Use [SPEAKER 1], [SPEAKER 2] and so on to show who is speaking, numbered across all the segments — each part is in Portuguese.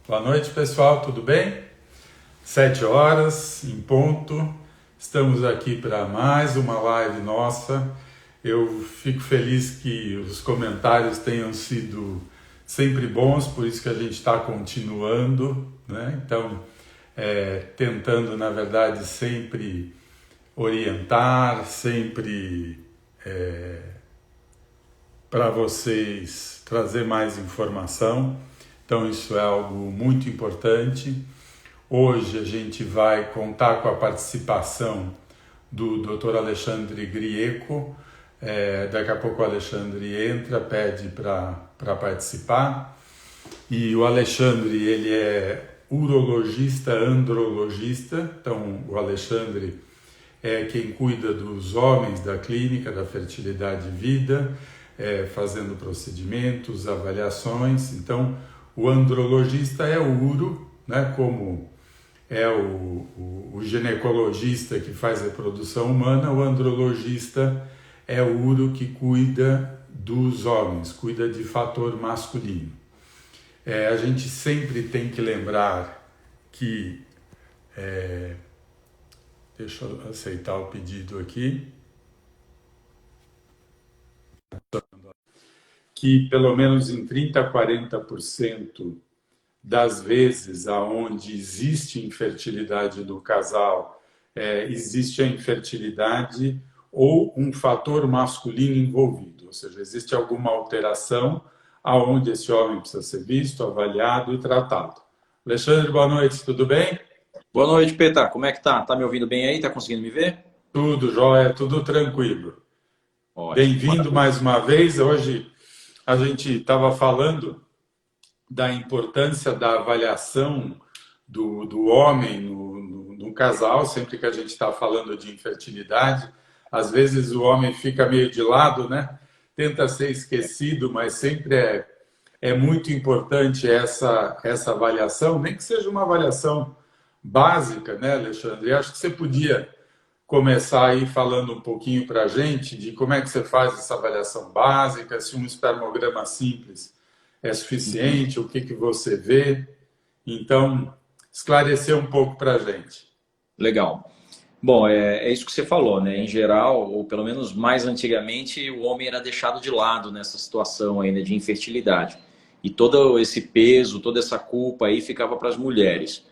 [SPEAKER 1] Boa noite, pessoal, tudo bem? 7 horas em ponto, estamos aqui para mais uma live nossa. Eu fico feliz que os comentários tenham sido sempre bons, por isso que a gente está continuando, né? Então, tentando, na verdade, sempre orientar, sempre para vocês trazer mais informação. Então isso é algo muito importante. Hoje a gente vai contar com a participação do Dr. Alexandre Grieco. Daqui a pouco o Alexandre entra, pede para participar. E o Alexandre, ele é urologista, andrologista. Então o Alexandre é quem cuida dos homens da clínica da Fertilidade e Vida, fazendo procedimentos, avaliações. Então o andrologista é o uro, né, como é o ginecologista que faz a reprodução humana, o andrologista é o uro que cuida dos homens, cuida de fator masculino. A gente sempre tem que lembrar que... deixa eu aceitar o pedido aqui. Que pelo menos em 30% a 40% das vezes aonde existe infertilidade no casal, existe a infertilidade ou um fator masculino envolvido, ou seja, existe alguma alteração aonde esse homem precisa ser visto, avaliado e tratado. Alexandre, boa noite, tudo bem?
[SPEAKER 2] Boa noite, Petar. Como é que tá? Tá me ouvindo bem aí? Tá conseguindo me ver?
[SPEAKER 1] Tudo jóia, tudo tranquilo.
[SPEAKER 2] Ótimo,
[SPEAKER 1] Bem-vindo
[SPEAKER 2] maravilha.
[SPEAKER 1] mais uma vez. Hoje a gente estava falando da importância da avaliação do homem no casal, sempre que a gente está falando de infertilidade. Às vezes o homem fica meio de lado, né? Tenta ser esquecido, mas sempre é muito importante essa avaliação, nem que seja uma avaliação básica, né, Alexandre? Acho que você podia começar aí falando um pouquinho para a gente de como é que você faz essa avaliação básica, se um espermograma simples é
[SPEAKER 2] Uhum.
[SPEAKER 1] suficiente, o que você vê. Então, esclarecer um pouco para a gente.
[SPEAKER 2] Legal. Bom, é isso que você falou, né? Em geral, ou pelo menos mais antigamente, o homem era deixado de lado nessa situação aí, né, de infertilidade. E todo esse peso, toda essa culpa aí ficava para as mulheres.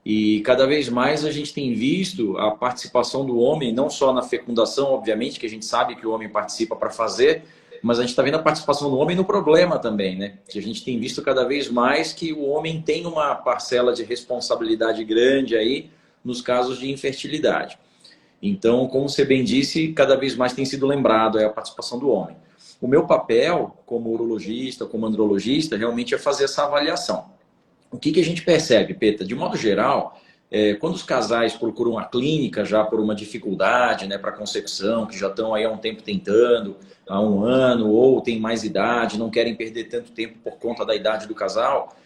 [SPEAKER 2] E cada vez mais a gente tem visto a participação do homem, não só na fecundação, obviamente, que a gente sabe que o homem participa para fazer, mas a gente está vendo a participação do homem no problema também, né? Que a gente tem visto cada vez mais que o homem tem uma parcela de responsabilidade grande aí nos casos de infertilidade. Então, como você bem disse, cada vez mais tem sido lembrado a participação do homem. O meu papel, como urologista, como andrologista, realmente é fazer essa avaliação. O que a gente percebe, Peta? De modo geral, quando os casais procuram a clínica já por uma dificuldade, né, para concepção, que já estão aí há um tempo tentando, há um ano, ou tem mais idade, não querem perder tanto tempo por conta da idade do casal,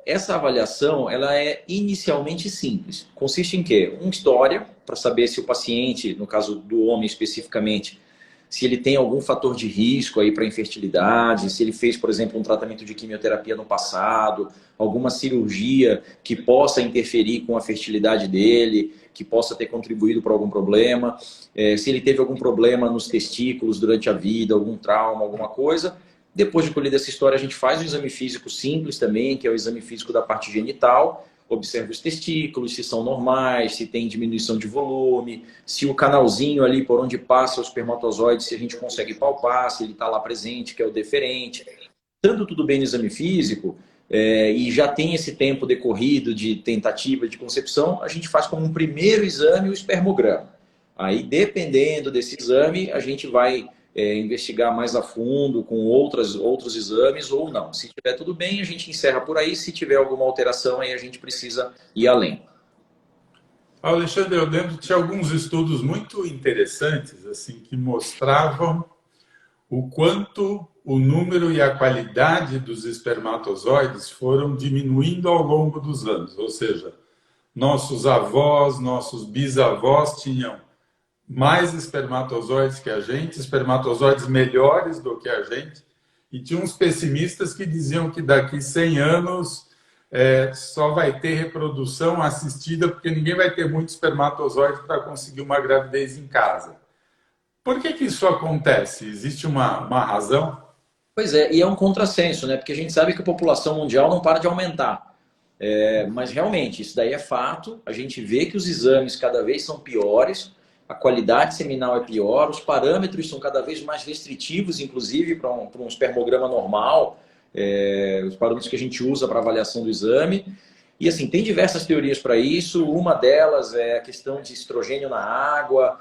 [SPEAKER 2] essa avaliação ela é inicialmente simples. Consiste em quê? Uma história, para saber se o paciente, no caso do homem especificamente, se ele tem algum fator de risco aí para infertilidade, se ele fez, por exemplo, um tratamento de quimioterapia no passado, alguma cirurgia que possa interferir com a fertilidade dele, que possa ter contribuído para algum problema, se ele teve algum problema nos testículos durante a vida, algum trauma, alguma coisa. Depois de colhida essa história, a gente faz um exame físico simples também, que é o exame físico da parte genital, observa os testículos, se são normais, se tem diminuição de volume, se o canalzinho ali por onde passa o espermatozoide, se a gente consegue palpar, se ele está lá presente, que é o deferente. Estando tudo bem no exame físico, e já tem esse tempo decorrido de tentativa de concepção, a gente faz como um primeiro exame o espermograma. Aí, dependendo desse exame, a gente vai investigar mais a fundo com outros exames ou não. Se tiver tudo bem, a gente encerra por aí. Se tiver alguma alteração, aí a gente precisa ir além.
[SPEAKER 1] Alexandre, eu lembro que tinha alguns estudos muito interessantes assim que mostravam o quanto o número e a qualidade dos espermatozoides foram diminuindo ao longo dos anos. Ou seja, nossos avós, nossos bisavós tinham mais espermatozoides que a gente, espermatozoides melhores do que a gente, e tinha uns pessimistas que diziam que daqui 100 anos só vai ter reprodução assistida porque ninguém vai ter muito espermatozoide para conseguir uma gravidez em casa. Por que que isso acontece? Existe uma razão?
[SPEAKER 2] Pois é, e é um contrassenso, né? Porque a gente sabe que a população mundial não para de aumentar. Mas realmente, isso daí é fato. A gente vê que os exames cada vez são piores, a qualidade seminal é pior, os parâmetros são cada vez mais restritivos, inclusive para um espermograma normal, os parâmetros que a gente usa para avaliação do exame. E assim, tem diversas teorias para isso. Uma delas é a questão de estrogênio na água,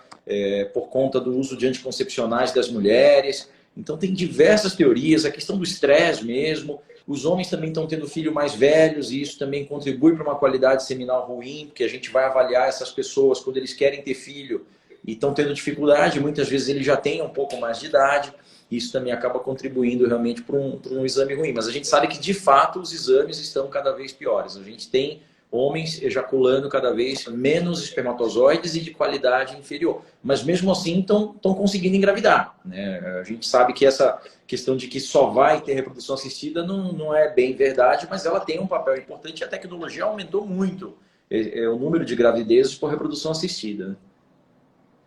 [SPEAKER 2] por conta do uso de anticoncepcionais das mulheres. Então tem diversas teorias, a questão do estresse mesmo. Os homens também estão tendo filhos mais velhos e isso também contribui para uma qualidade seminal ruim, porque a gente vai avaliar essas pessoas quando eles querem ter filho e estão tendo dificuldade, muitas vezes eles já têm um pouco mais de idade, e isso também acaba contribuindo realmente para um exame ruim. Mas a gente sabe que, de fato, os exames estão cada vez piores. A gente tem homens ejaculando cada vez menos espermatozoides e de qualidade inferior. Mas mesmo assim estão conseguindo engravidar, né? A gente sabe que essa questão de que só vai ter reprodução assistida não é bem verdade, mas ela tem um papel importante e a tecnologia aumentou muito o número de gravidezes por reprodução assistida.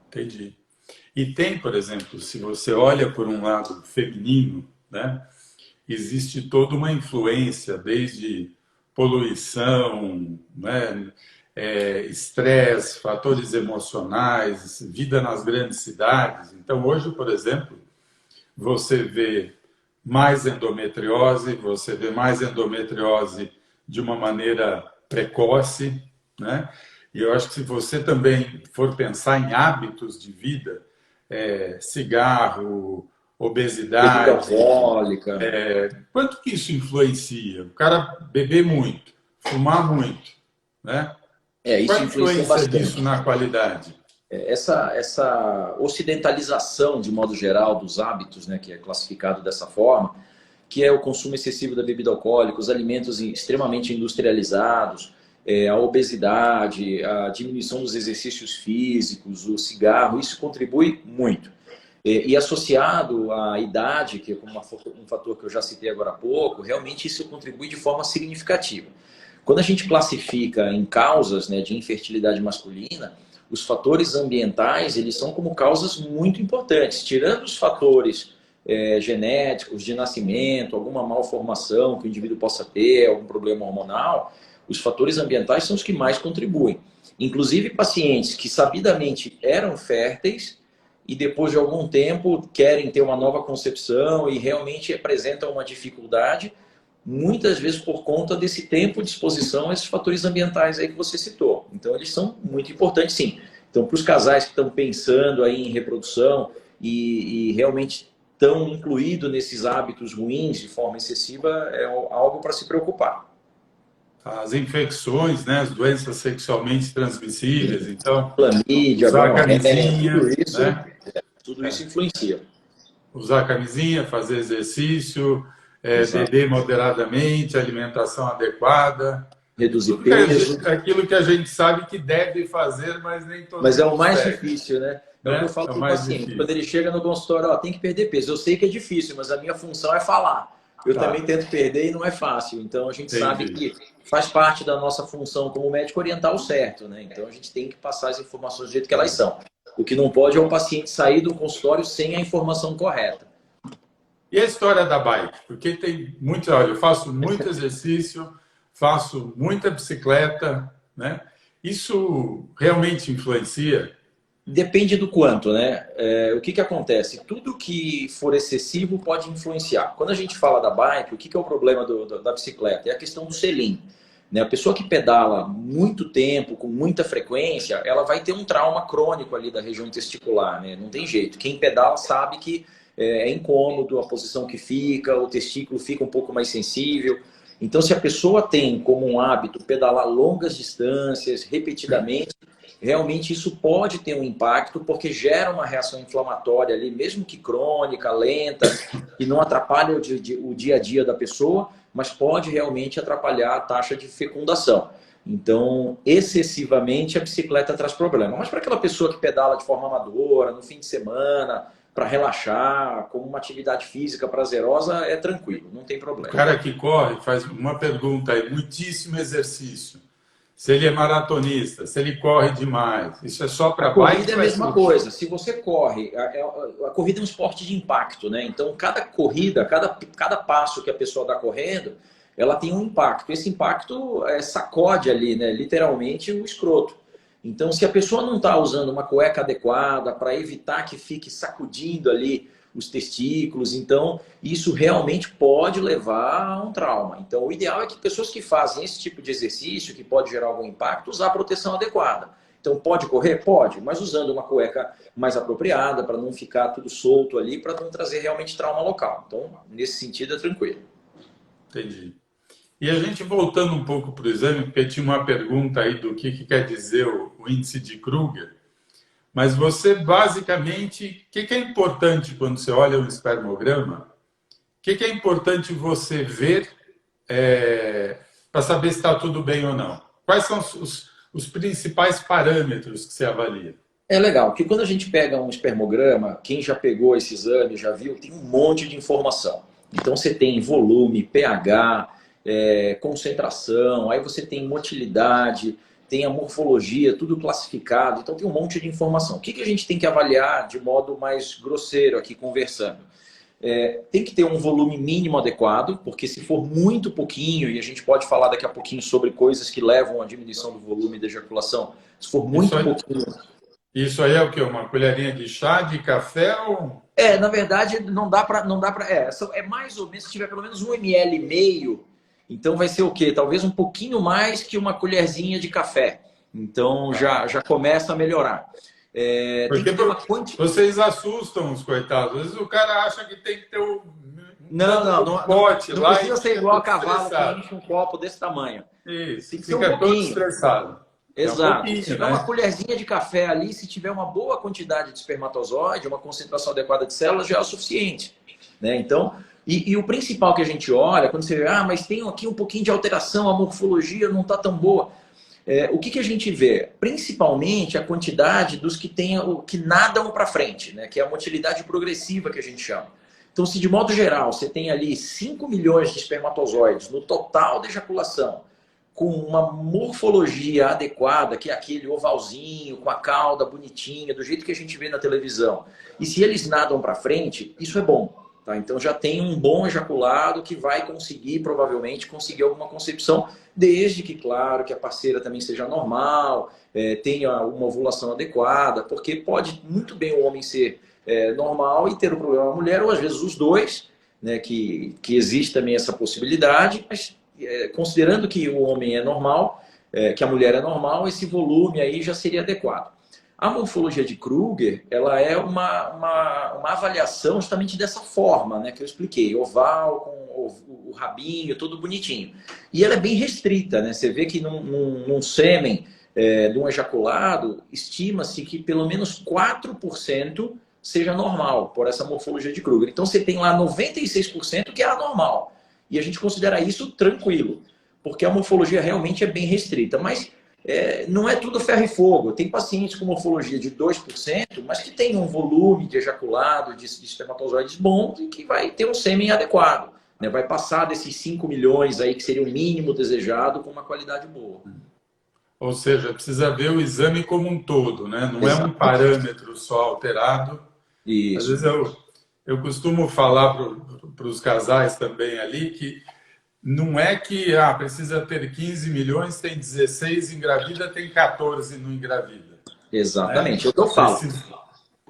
[SPEAKER 1] Entendi. E tem, por exemplo, se você olha por um lado feminino, né, existe toda uma influência, desde poluição, né, estresse, fatores emocionais, vida nas grandes cidades. Então, hoje, por exemplo, você vê você vê mais endometriose de uma maneira precoce, né? E eu acho que se você também for pensar em hábitos de vida, cigarro,
[SPEAKER 2] Bebida
[SPEAKER 1] obesidade,
[SPEAKER 2] alcoólica.
[SPEAKER 1] quanto que isso influencia? O cara beber muito, fumar muito, né? Qual
[SPEAKER 2] Isso
[SPEAKER 1] a
[SPEAKER 2] influencia
[SPEAKER 1] influência disso
[SPEAKER 2] bastante.
[SPEAKER 1] na qualidade?
[SPEAKER 2] Essa ocidentalização, de modo geral, dos hábitos, né, que é classificado dessa forma, que é o consumo excessivo da bebida alcoólica, os alimentos extremamente industrializados, a obesidade, a diminuição dos exercícios físicos, o cigarro, isso contribui muito. E associado à idade, que é um fator que eu já citei agora há pouco, realmente isso contribui de forma significativa. Quando a gente classifica em causas, né, de infertilidade masculina, os fatores ambientais, eles são como causas muito importantes. Tirando os fatores genéticos, de nascimento, alguma malformação que o indivíduo possa ter, algum problema hormonal, os fatores ambientais são os que mais contribuem. Inclusive pacientes que sabidamente eram férteis e depois de algum tempo querem ter uma nova concepção e realmente apresentam uma dificuldade, muitas vezes por conta desse tempo de exposição a esses fatores ambientais aí que você citou. Então, eles são muito importantes, sim. Então, para os casais que estão pensando aí em reprodução e realmente estão incluídos nesses hábitos ruins de forma excessiva, é algo para se preocupar.
[SPEAKER 1] As infecções, né, as doenças sexualmente transmissíveis, então,
[SPEAKER 2] Clamídia,
[SPEAKER 1] usar
[SPEAKER 2] gonorreia,
[SPEAKER 1] camisinha, né?
[SPEAKER 2] tudo isso influencia.
[SPEAKER 1] Usar camisinha, fazer exercício,
[SPEAKER 2] Exato.
[SPEAKER 1] beber moderadamente, alimentação adequada,
[SPEAKER 2] Reduzir
[SPEAKER 1] tudo
[SPEAKER 2] peso.
[SPEAKER 1] aquilo que a gente sabe que deve fazer, mas nem todo
[SPEAKER 2] Mas é o
[SPEAKER 1] mundo
[SPEAKER 2] mais
[SPEAKER 1] segue,
[SPEAKER 2] difícil, né? É o que eu
[SPEAKER 1] né?
[SPEAKER 2] falo
[SPEAKER 1] É o
[SPEAKER 2] para o
[SPEAKER 1] mais
[SPEAKER 2] paciente. Quando
[SPEAKER 1] difícil.
[SPEAKER 2] ele chega no consultório, ó, tem que perder peso. Eu sei que é difícil, mas a minha função é falar. Eu
[SPEAKER 1] Tá,
[SPEAKER 2] também tento perder e não é fácil. Então a gente sabe
[SPEAKER 1] entendi.
[SPEAKER 2] que faz parte da nossa função como médico orientar o certo, né? Então a gente tem que passar as informações do jeito que elas são. O que não pode é o paciente sair do consultório sem a informação correta.
[SPEAKER 1] E a história da bike? Porque tem muito, olha, eu faço muito exercício, faço muita bicicleta, né? Isso realmente influencia?
[SPEAKER 2] Depende do quanto, né? O que acontece? Tudo que for excessivo pode influenciar. Quando a gente fala da bike, o que é o problema da bicicleta? É a questão do selim. Né? A pessoa que pedala muito tempo, com muita frequência, ela vai ter um trauma crônico ali da região testicular, né? Não tem jeito. Quem pedala sabe que é incômodo a posição que fica, o testículo fica um pouco mais sensível. Então, se a pessoa tem como um hábito pedalar longas distâncias, repetidamente, realmente isso pode ter um impacto porque gera uma reação inflamatória ali, mesmo que crônica, lenta, que não atrapalha o dia a dia da pessoa, mas pode realmente atrapalhar a taxa de fecundação. Então, excessivamente, a bicicleta traz problema. Mas para aquela pessoa que pedala de forma amadora, no fim de semana, para relaxar, como uma atividade física prazerosa, é tranquilo, não tem
[SPEAKER 1] O
[SPEAKER 2] problema.
[SPEAKER 1] cara que corre faz uma pergunta aí, muitíssimo exercício. Se ele é maratonista, se ele corre demais, isso é só para
[SPEAKER 2] Corrida
[SPEAKER 1] bike
[SPEAKER 2] é a
[SPEAKER 1] ou é
[SPEAKER 2] mesma coisa. Se você corre, a corrida é um esporte de impacto, né? Então, cada corrida, cada passo que a pessoa está correndo, ela tem um impacto. Esse impacto sacode ali, né? Literalmente, o escroto. Então, se a pessoa não está usando uma cueca adequada para evitar que fique sacudindo ali os testículos, então isso realmente pode levar a um trauma. Então, o ideal é que pessoas que fazem esse tipo de exercício, que pode gerar algum impacto, usar a proteção adequada. Então, pode correr? Pode, mas usando uma cueca mais apropriada para não ficar tudo solto ali, para não trazer realmente trauma local. Então, nesse sentido, é tranquilo.
[SPEAKER 1] Entendi. E a gente voltando um pouco para o exame, porque tinha uma pergunta aí do que quer dizer o índice de Kruger, mas você basicamente, o que é importante quando você olha um espermograma? O que é importante você ver para saber se está tudo bem ou não? Quais são os principais parâmetros que você avalia?
[SPEAKER 2] É legal, porque quando a gente pega um espermograma, quem já pegou esse exame, já viu, tem um monte de informação. Então você tem volume, pH, concentração, aí você tem motilidade, tem a morfologia, tudo classificado. Então tem um monte de informação. O que a gente tem que avaliar de modo mais grosseiro aqui conversando? Tem que ter um volume mínimo adequado, porque se for muito pouquinho, e a gente pode falar daqui a pouquinho sobre coisas que levam à diminuição do volume da ejaculação, se for muito pouquinho...
[SPEAKER 1] Isso aí é o quê? Uma colherinha de chá, de café ou...
[SPEAKER 2] Na verdade, não dá para... É mais ou menos, se tiver pelo menos 1,5 ml, então vai ser o quê? Talvez um pouquinho mais que uma colherzinha de café. Então já começa a melhorar.
[SPEAKER 1] Porque tem que ter uma vocês assustam os coitados. Às vezes o cara acha que tem que ter
[SPEAKER 2] não
[SPEAKER 1] pote
[SPEAKER 2] não
[SPEAKER 1] lá
[SPEAKER 2] precisa ser igual a cavalo que enche um copo desse tamanho.
[SPEAKER 1] Isso,
[SPEAKER 2] tem que ser
[SPEAKER 1] fica todo estressado.
[SPEAKER 2] Exato. Se tiver uma colherzinha de café ali, se tiver uma boa quantidade de espermatozoide, uma concentração adequada de células, já é o suficiente. Né? Então, e o principal que a gente olha, quando você vê, mas tem aqui um pouquinho de alteração, a morfologia não está tão boa. O que a gente vê? Principalmente a quantidade dos que nadam para frente, né? Que é a motilidade progressiva que a gente chama. Então, se de modo geral você tem ali 5 milhões de espermatozoides no total da ejaculação, com uma morfologia adequada, que é aquele ovalzinho, com a cauda bonitinha, do jeito que a gente vê na televisão, e se eles nadam para frente, isso é bom. Tá? Então já tem um bom ejaculado que vai conseguir, provavelmente, conseguir alguma concepção, desde que, claro, que a parceira também seja normal, tenha uma ovulação adequada, porque pode muito bem o homem ser normal e ter o problema da mulher, ou às vezes os dois, né, que existe também essa possibilidade, mas considerando que o homem é normal, que a mulher é normal, esse volume aí já seria adequado. A morfologia de Kruger, ela é uma avaliação justamente dessa forma, né, que eu expliquei, oval, com o rabinho, todo bonitinho. E ela é bem restrita, né? Você vê que num sêmen, de um ejaculado, estima-se que pelo menos 4% seja normal, por essa morfologia de Kruger. Então você tem lá 96% que é anormal. E a gente considera isso tranquilo, porque a morfologia realmente é bem restrita. Mas não é tudo ferro e fogo. Tem pacientes com morfologia de 2%, mas que tem um volume de ejaculado, de espermatozoides bons e que vai ter um sêmen adequado. Né? Vai passar desses 5 milhões aí, que seria o mínimo desejado, com uma qualidade boa.
[SPEAKER 1] Ou seja, precisa ver o exame como um todo, né? Não é um parâmetro só alterado.
[SPEAKER 2] Isso.
[SPEAKER 1] Às vezes eu costumo falar para os casais também ali que não é que precisa ter 15 milhões, tem 16, engravida, tem 14, não engravida.
[SPEAKER 2] Exatamente, é o que eu falo.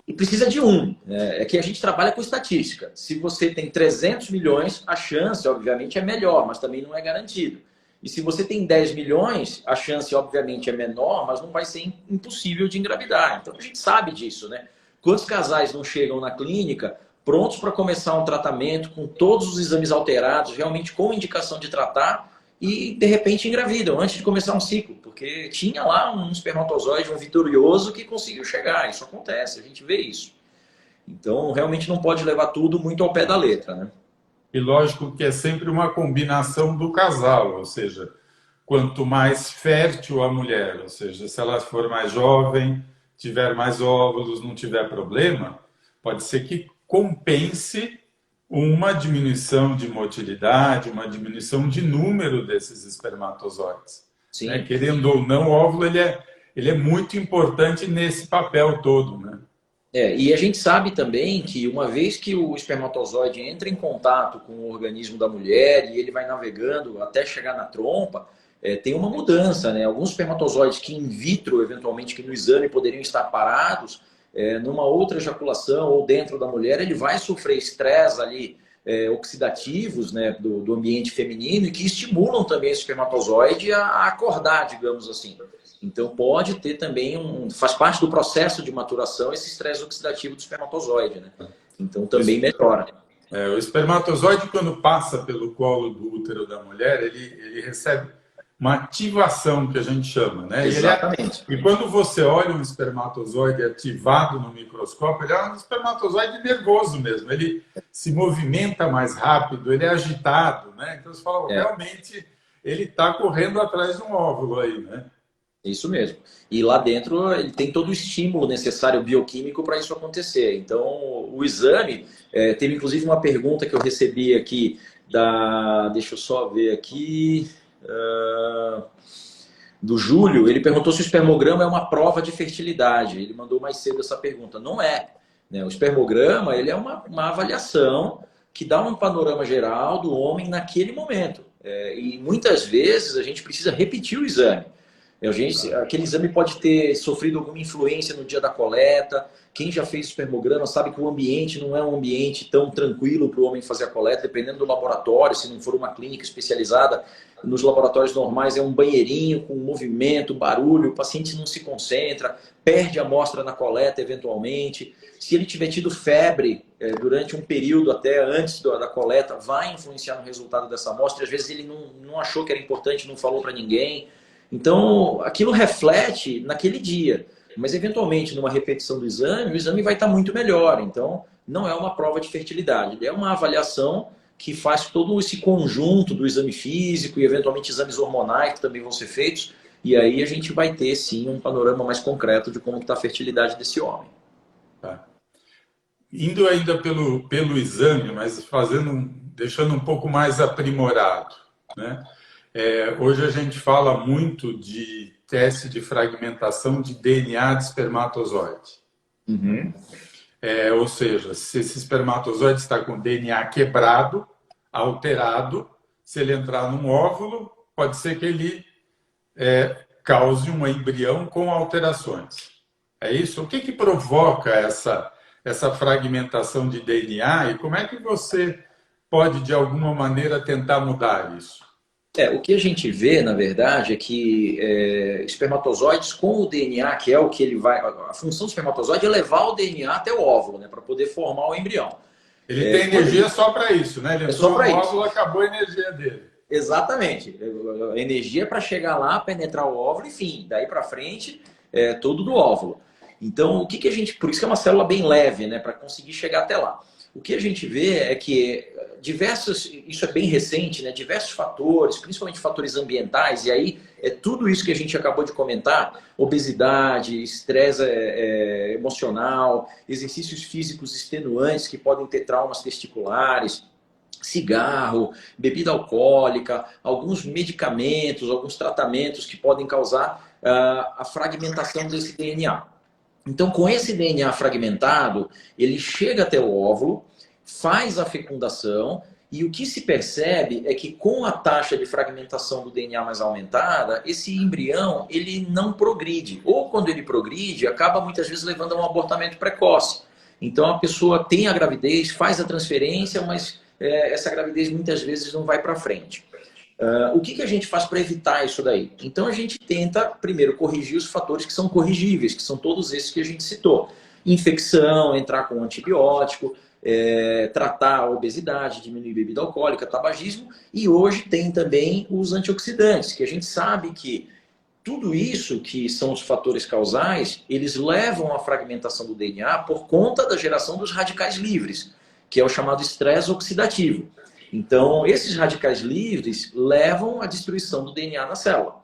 [SPEAKER 2] E precisa de um. É que a gente trabalha com estatística. Se você tem 300 milhões, a chance, obviamente, é melhor, mas também não é garantido. E se você tem 10 milhões, a chance, obviamente, é menor, mas não vai ser impossível de engravidar. Então, a gente sabe disso, né? Quantos casais não chegam na clínica prontos para começar um tratamento com todos os exames alterados, realmente com indicação de tratar, e de repente engravidam antes de começar um ciclo, porque tinha lá um espermatozoide, um vitorioso que conseguiu chegar. Isso acontece, a gente vê isso. Então, realmente não pode levar tudo muito ao pé da letra, né?
[SPEAKER 1] E lógico que é sempre uma combinação do casal, ou seja, quanto mais fértil a mulher, ou seja, se ela for mais jovem, tiver mais óvulos, não tiver problema, pode ser que compense uma diminuição de motilidade, uma diminuição de número desses espermatozoides. Né?
[SPEAKER 2] Sim.
[SPEAKER 1] Querendo ou não, o óvulo ele é muito importante nesse papel todo, né?
[SPEAKER 2] E a gente sabe também que uma vez que o espermatozoide entra em contato com o organismo da mulher e ele vai navegando até chegar na trompa, tem uma mudança, né? Alguns espermatozoides que in vitro, eventualmente, que no exame poderiam estar parados, numa outra ejaculação ou dentro da mulher, ele vai sofrer estresse ali, oxidativos, né, do ambiente feminino e que estimulam também esse espermatozoide a acordar, digamos assim. Então pode ter também faz parte do processo de maturação esse estresse oxidativo do espermatozoide, né? Então também melhora.
[SPEAKER 1] O espermatozoide, quando passa pelo colo do útero da mulher, ele recebe uma ativação, que a gente chama, né?
[SPEAKER 2] Exatamente.
[SPEAKER 1] E quando você olha um espermatozoide ativado no microscópio, ele é um espermatozoide nervoso mesmo. Ele se movimenta mais rápido, ele é agitado, né? Então você fala, realmente, ele está correndo atrás de um óvulo aí, né?
[SPEAKER 2] Isso mesmo. E lá dentro ele tem todo o estímulo necessário bioquímico para isso acontecer. Então, o exame, teve inclusive uma pergunta que eu recebi aqui deixa eu só ver aqui, do Júlio. Ele perguntou se o espermograma é uma prova de fertilidade. Ele mandou mais cedo essa pergunta. Não é, né? O espermograma, ele é uma avaliação que dá um panorama geral do homem naquele momento. E muitas vezes a gente precisa repetir o exame. Aquele exame pode ter sofrido alguma influência no dia da coleta. Quem já fez espermograma sabe que o ambiente não é um ambiente tão tranquilo para o homem fazer a coleta, dependendo do laboratório. Se não for uma clínica especializada, nos laboratórios normais é um banheirinho com movimento, barulho, o paciente não se concentra, perde a amostra na coleta eventualmente. Se ele tiver tido febre durante um período até antes da coleta, vai influenciar no resultado dessa amostra. Às vezes ele não achou que era importante, não falou para ninguém. Então, aquilo reflete naquele dia, mas eventualmente numa repetição do exame, o exame vai estar muito melhor. Então, não é uma prova de fertilidade, é uma avaliação que faz todo esse conjunto do exame físico e eventualmente exames hormonais que também vão ser feitos, e aí a gente vai ter sim um panorama mais concreto de como está a fertilidade desse homem.
[SPEAKER 1] Tá. Indo ainda pelo exame, mas deixando um pouco mais aprimorado, né? Hoje a gente fala muito de teste de fragmentação de DNA de espermatozoide.
[SPEAKER 2] Uhum.
[SPEAKER 1] Ou seja, se esse espermatozoide está com DNA quebrado, alterado, se ele entrar num óvulo, pode ser que ele cause um embrião com alterações. É isso? O que provoca essa fragmentação de DNA e como é que você pode, de alguma maneira, tentar mudar isso?
[SPEAKER 2] O que a gente vê, na verdade, é que espermatozoides com o DNA, que é o que ele vai... A função do espermatozoide é levar o DNA até o óvulo, né, para poder formar o embrião.
[SPEAKER 1] Ele tem energia só para isso, né? Ele
[SPEAKER 2] só para
[SPEAKER 1] isso. O óvulo acabou a energia dele.
[SPEAKER 2] Exatamente. A energia para chegar lá, penetrar o óvulo, enfim, daí para frente, tudo do óvulo. Então, o que a gente... Por isso que é uma célula bem leve, né, para conseguir chegar até lá. O que a gente vê é que isso é bem recente, né? Diversos fatores, principalmente fatores ambientais, e aí tudo isso que a gente acabou de comentar, obesidade, estresse emocional, exercícios físicos extenuantes que podem ter traumas testiculares, cigarro, bebida alcoólica, alguns medicamentos, alguns tratamentos que podem causar a fragmentação desse DNA. Então, com esse DNA fragmentado, ele chega até o óvulo, faz a fecundação, e o que se percebe é que com a taxa de fragmentação do DNA mais aumentada, esse embrião ele não progride. Ou quando ele progride, acaba muitas vezes levando a um abortamento precoce. Então, a pessoa tem a gravidez, faz a transferência, mas essa gravidez muitas vezes não vai para frente. O que a gente faz para evitar isso daí? Então a gente tenta, primeiro, corrigir os fatores que são corrigíveis, que são todos esses que a gente citou. Infecção, entrar com antibiótico, tratar a obesidade, diminuir bebida alcoólica, tabagismo, e hoje tem também os antioxidantes, que a gente sabe que tudo isso que são os fatores causais, eles levam à fragmentação do DNA por conta da geração dos radicais livres, que é o chamado estresse oxidativo. Então, esses radicais livres levam à destruição do DNA na célula.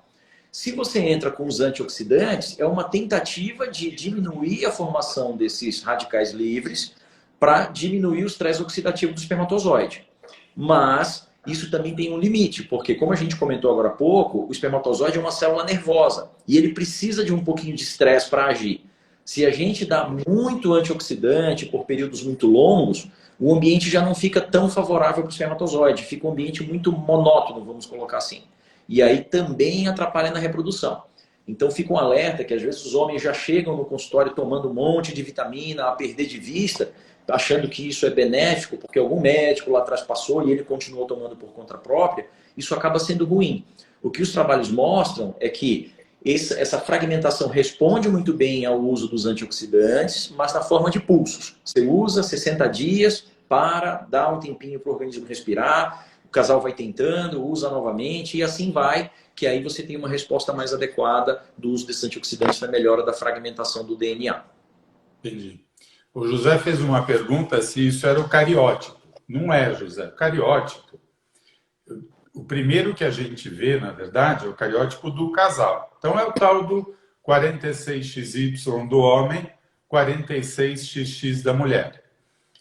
[SPEAKER 2] Se você entra com os antioxidantes, é uma tentativa de diminuir a formação desses radicais livres para diminuir o estresse oxidativo do espermatozoide. Mas isso também tem um limite, porque como a gente comentou agora há pouco, o espermatozoide é uma célula nervosa e ele precisa de um pouquinho de estresse para agir. Se a gente dá muito antioxidante por períodos muito longos, o ambiente já não fica tão favorável para o espermatozoide, fica um ambiente muito monótono, vamos colocar assim. E aí também atrapalha na reprodução. Então fica um alerta que às vezes os homens já chegam no consultório tomando um monte de vitamina a perder de vista, achando que isso é benéfico, porque algum médico lá atrás passou e ele continuou tomando por conta própria, isso acaba sendo ruim. O que os trabalhos mostram é que essa fragmentação responde muito bem ao uso dos antioxidantes, mas na forma de pulsos. Você usa 60 dias para dar um tempinho para o organismo respirar, o casal vai tentando, usa novamente e assim vai, que aí você tem uma resposta mais adequada do uso desses antioxidantes na melhora da fragmentação do DNA.
[SPEAKER 1] Entendi. O José fez uma pergunta se isso era o cariótipo. Não é, José. O cariótipo, o primeiro que a gente vê, na verdade, é o cariótipo do casal. Então, é o tal do 46XY do homem, 46XX da mulher.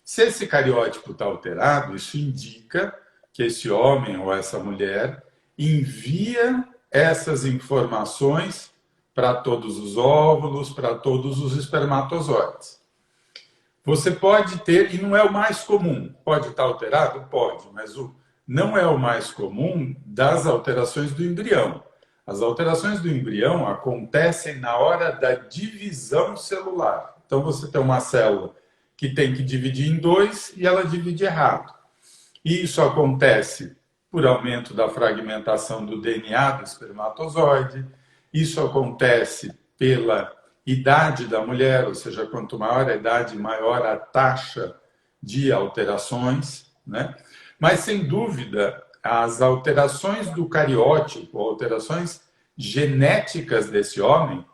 [SPEAKER 1] Se esse cariótipo está alterado, isso indica que esse homem ou essa mulher envia essas informações para todos os óvulos, para todos os espermatozoides. Você pode ter, e não é o mais comum, pode estar alterado? Pode, mas não é o mais comum das alterações do embrião. As alterações do embrião acontecem na hora da divisão celular. Então você tem uma célula que tem que dividir em dois e ela divide errado. E isso acontece por aumento da fragmentação do DNA do espermatozoide, isso acontece pela idade da mulher, ou seja, quanto maior a idade, maior a taxa de alterações, né? Mas, sem dúvida, as alterações do cariótipo, alterações genéticas desse homem,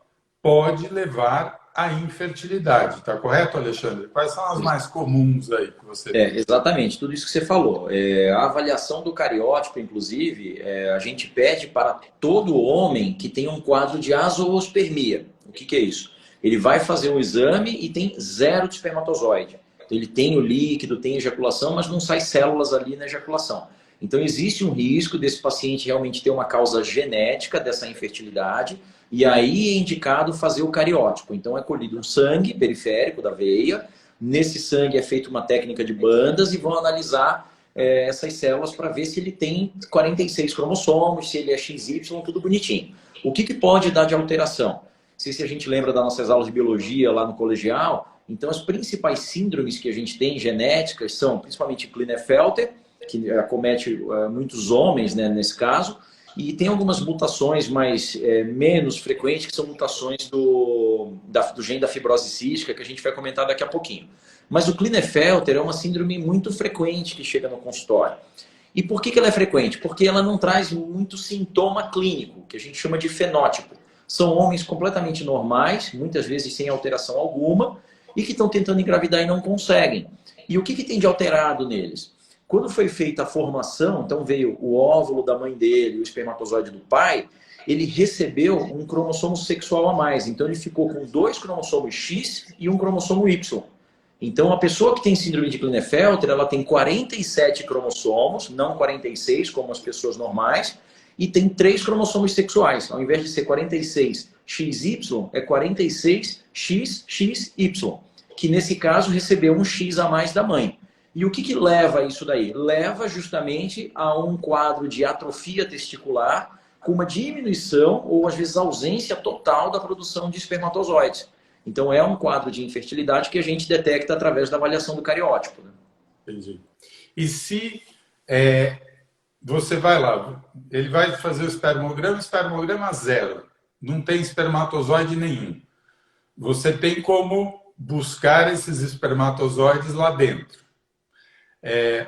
[SPEAKER 1] pode levar à infertilidade. Está correto, Alexandre? Quais são as mais comuns aí que você vê?
[SPEAKER 2] Exatamente, tudo isso que você falou. A avaliação do cariótipo, inclusive, a gente pede para todo homem que tem um quadro de azoospermia. O que é isso? Ele vai fazer um exame e tem 0 de espermatozoide. Então, ele tem o líquido, tem ejaculação, mas não sai células ali na ejaculação. Então, existe um risco desse paciente realmente ter uma causa genética dessa infertilidade, e aí é indicado fazer o cariótipo. Então, é colhido um sangue periférico da veia, nesse sangue é feita uma técnica de bandas e vão analisar essas células para ver se ele tem 46 cromossomos, se ele é XY, tudo bonitinho. O que pode dar de alteração? Não sei se a gente lembra das nossas aulas de biologia lá no colegial. Então, as principais síndromes que a gente tem genéticas são principalmente Klinefelter, que acomete muitos homens, né, nesse caso, e tem algumas mutações menos frequentes, que são mutações do gene da fibrose cística, que a gente vai comentar daqui a pouquinho. Mas o Klinefelter é uma síndrome muito frequente que chega no consultório. E por que ela é frequente? Porque ela não traz muito sintoma clínico, que a gente chama de fenótipo. São homens completamente normais, muitas vezes sem alteração alguma, e que estão tentando engravidar e não conseguem. E o que tem de alterado neles? Quando foi feita a formação, então veio o óvulo da mãe dele, o espermatozoide do pai, ele recebeu um cromossomo sexual a mais. Então ele ficou com 2 cromossomos X e um cromossomo Y. Então a pessoa que tem síndrome de Klinefelter, ela tem 47 cromossomos, não 46 como as pessoas normais, e tem 3 cromossomos sexuais. Ao invés de ser 46 XY, é 46 XXY, que nesse caso recebeu um X a mais da mãe. E o que leva a isso daí? Leva justamente a um quadro de atrofia testicular com uma diminuição ou às vezes ausência total da produção de espermatozoides. Então é um quadro de infertilidade que a gente detecta através da avaliação do cariótipo. Né?
[SPEAKER 1] Entendi. E se você vai lá, ele vai fazer o espermograma 0, não tem espermatozoide nenhum. Você tem como buscar esses espermatozoides lá dentro.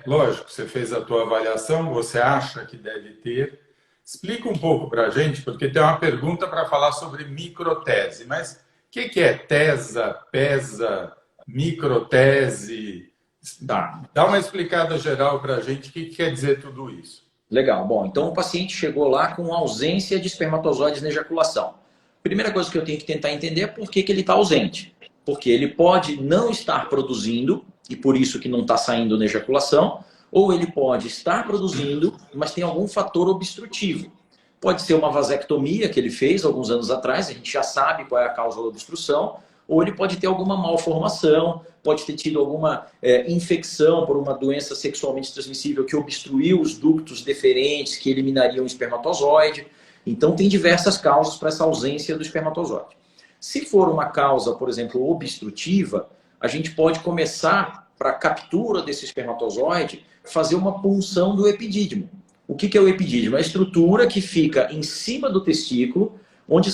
[SPEAKER 1] Lógico, você fez a tua avaliação, você acha que deve ter. Explica um pouco para a gente, porque tem uma pergunta para falar sobre microtese. Mas o que é tesa, pesa, microtese? Dá uma explicada geral para a gente o que quer dizer tudo isso.
[SPEAKER 2] Legal. Bom, então o paciente chegou lá com ausência de espermatozoides na ejaculação. Primeira coisa que eu tenho que tentar entender é por que ele está ausente. Porque ele pode não estar produzindo e por isso que não está saindo na ejaculação, ou ele pode estar produzindo, mas tem algum fator obstrutivo. Pode ser uma vasectomia que ele fez alguns anos atrás, a gente já sabe qual é a causa da obstrução, ou ele pode ter alguma malformação, pode ter tido alguma infecção por uma doença sexualmente transmissível que obstruiu os ductos deferentes que eliminariam o espermatozoide. Então, tem diversas causas para essa ausência do espermatozoide. Se for uma causa, por exemplo, obstrutiva, a gente pode começar, para a captura desse espermatozoide, fazer uma punção do epidídimo. O que é o epidídimo? É a estrutura que fica em cima do testículo, onde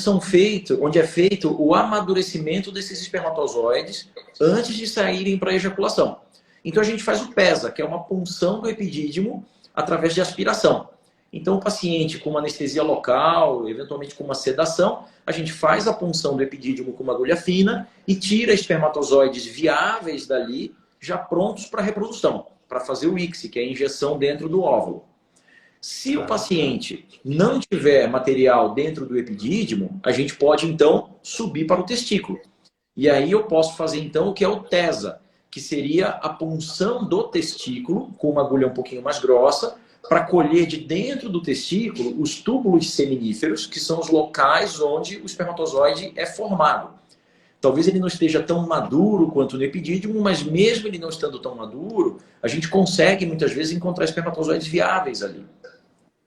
[SPEAKER 2] é feito o amadurecimento desses espermatozoides antes de saírem para a ejaculação. Então a gente faz o PESA, que é uma punção do epidídimo através de aspiração. Então o paciente com uma anestesia local, eventualmente com uma sedação, a gente faz a punção do epidídimo com uma agulha fina e tira espermatozoides viáveis dali, já prontos para reprodução, para fazer o ICSI, que é a injeção dentro do óvulo. Se o paciente não tiver material dentro do epidídimo, a gente pode, então, subir para o testículo. E aí eu posso fazer, então, o que é o TESA, que seria a punção do testículo, com uma agulha um pouquinho mais grossa, para colher de dentro do testículo os túbulos seminíferos, que são os locais onde o espermatozoide é formado. Talvez ele não esteja tão maduro quanto no epidídimo, mas mesmo ele não estando tão maduro, a gente consegue, muitas vezes, encontrar espermatozoides viáveis ali.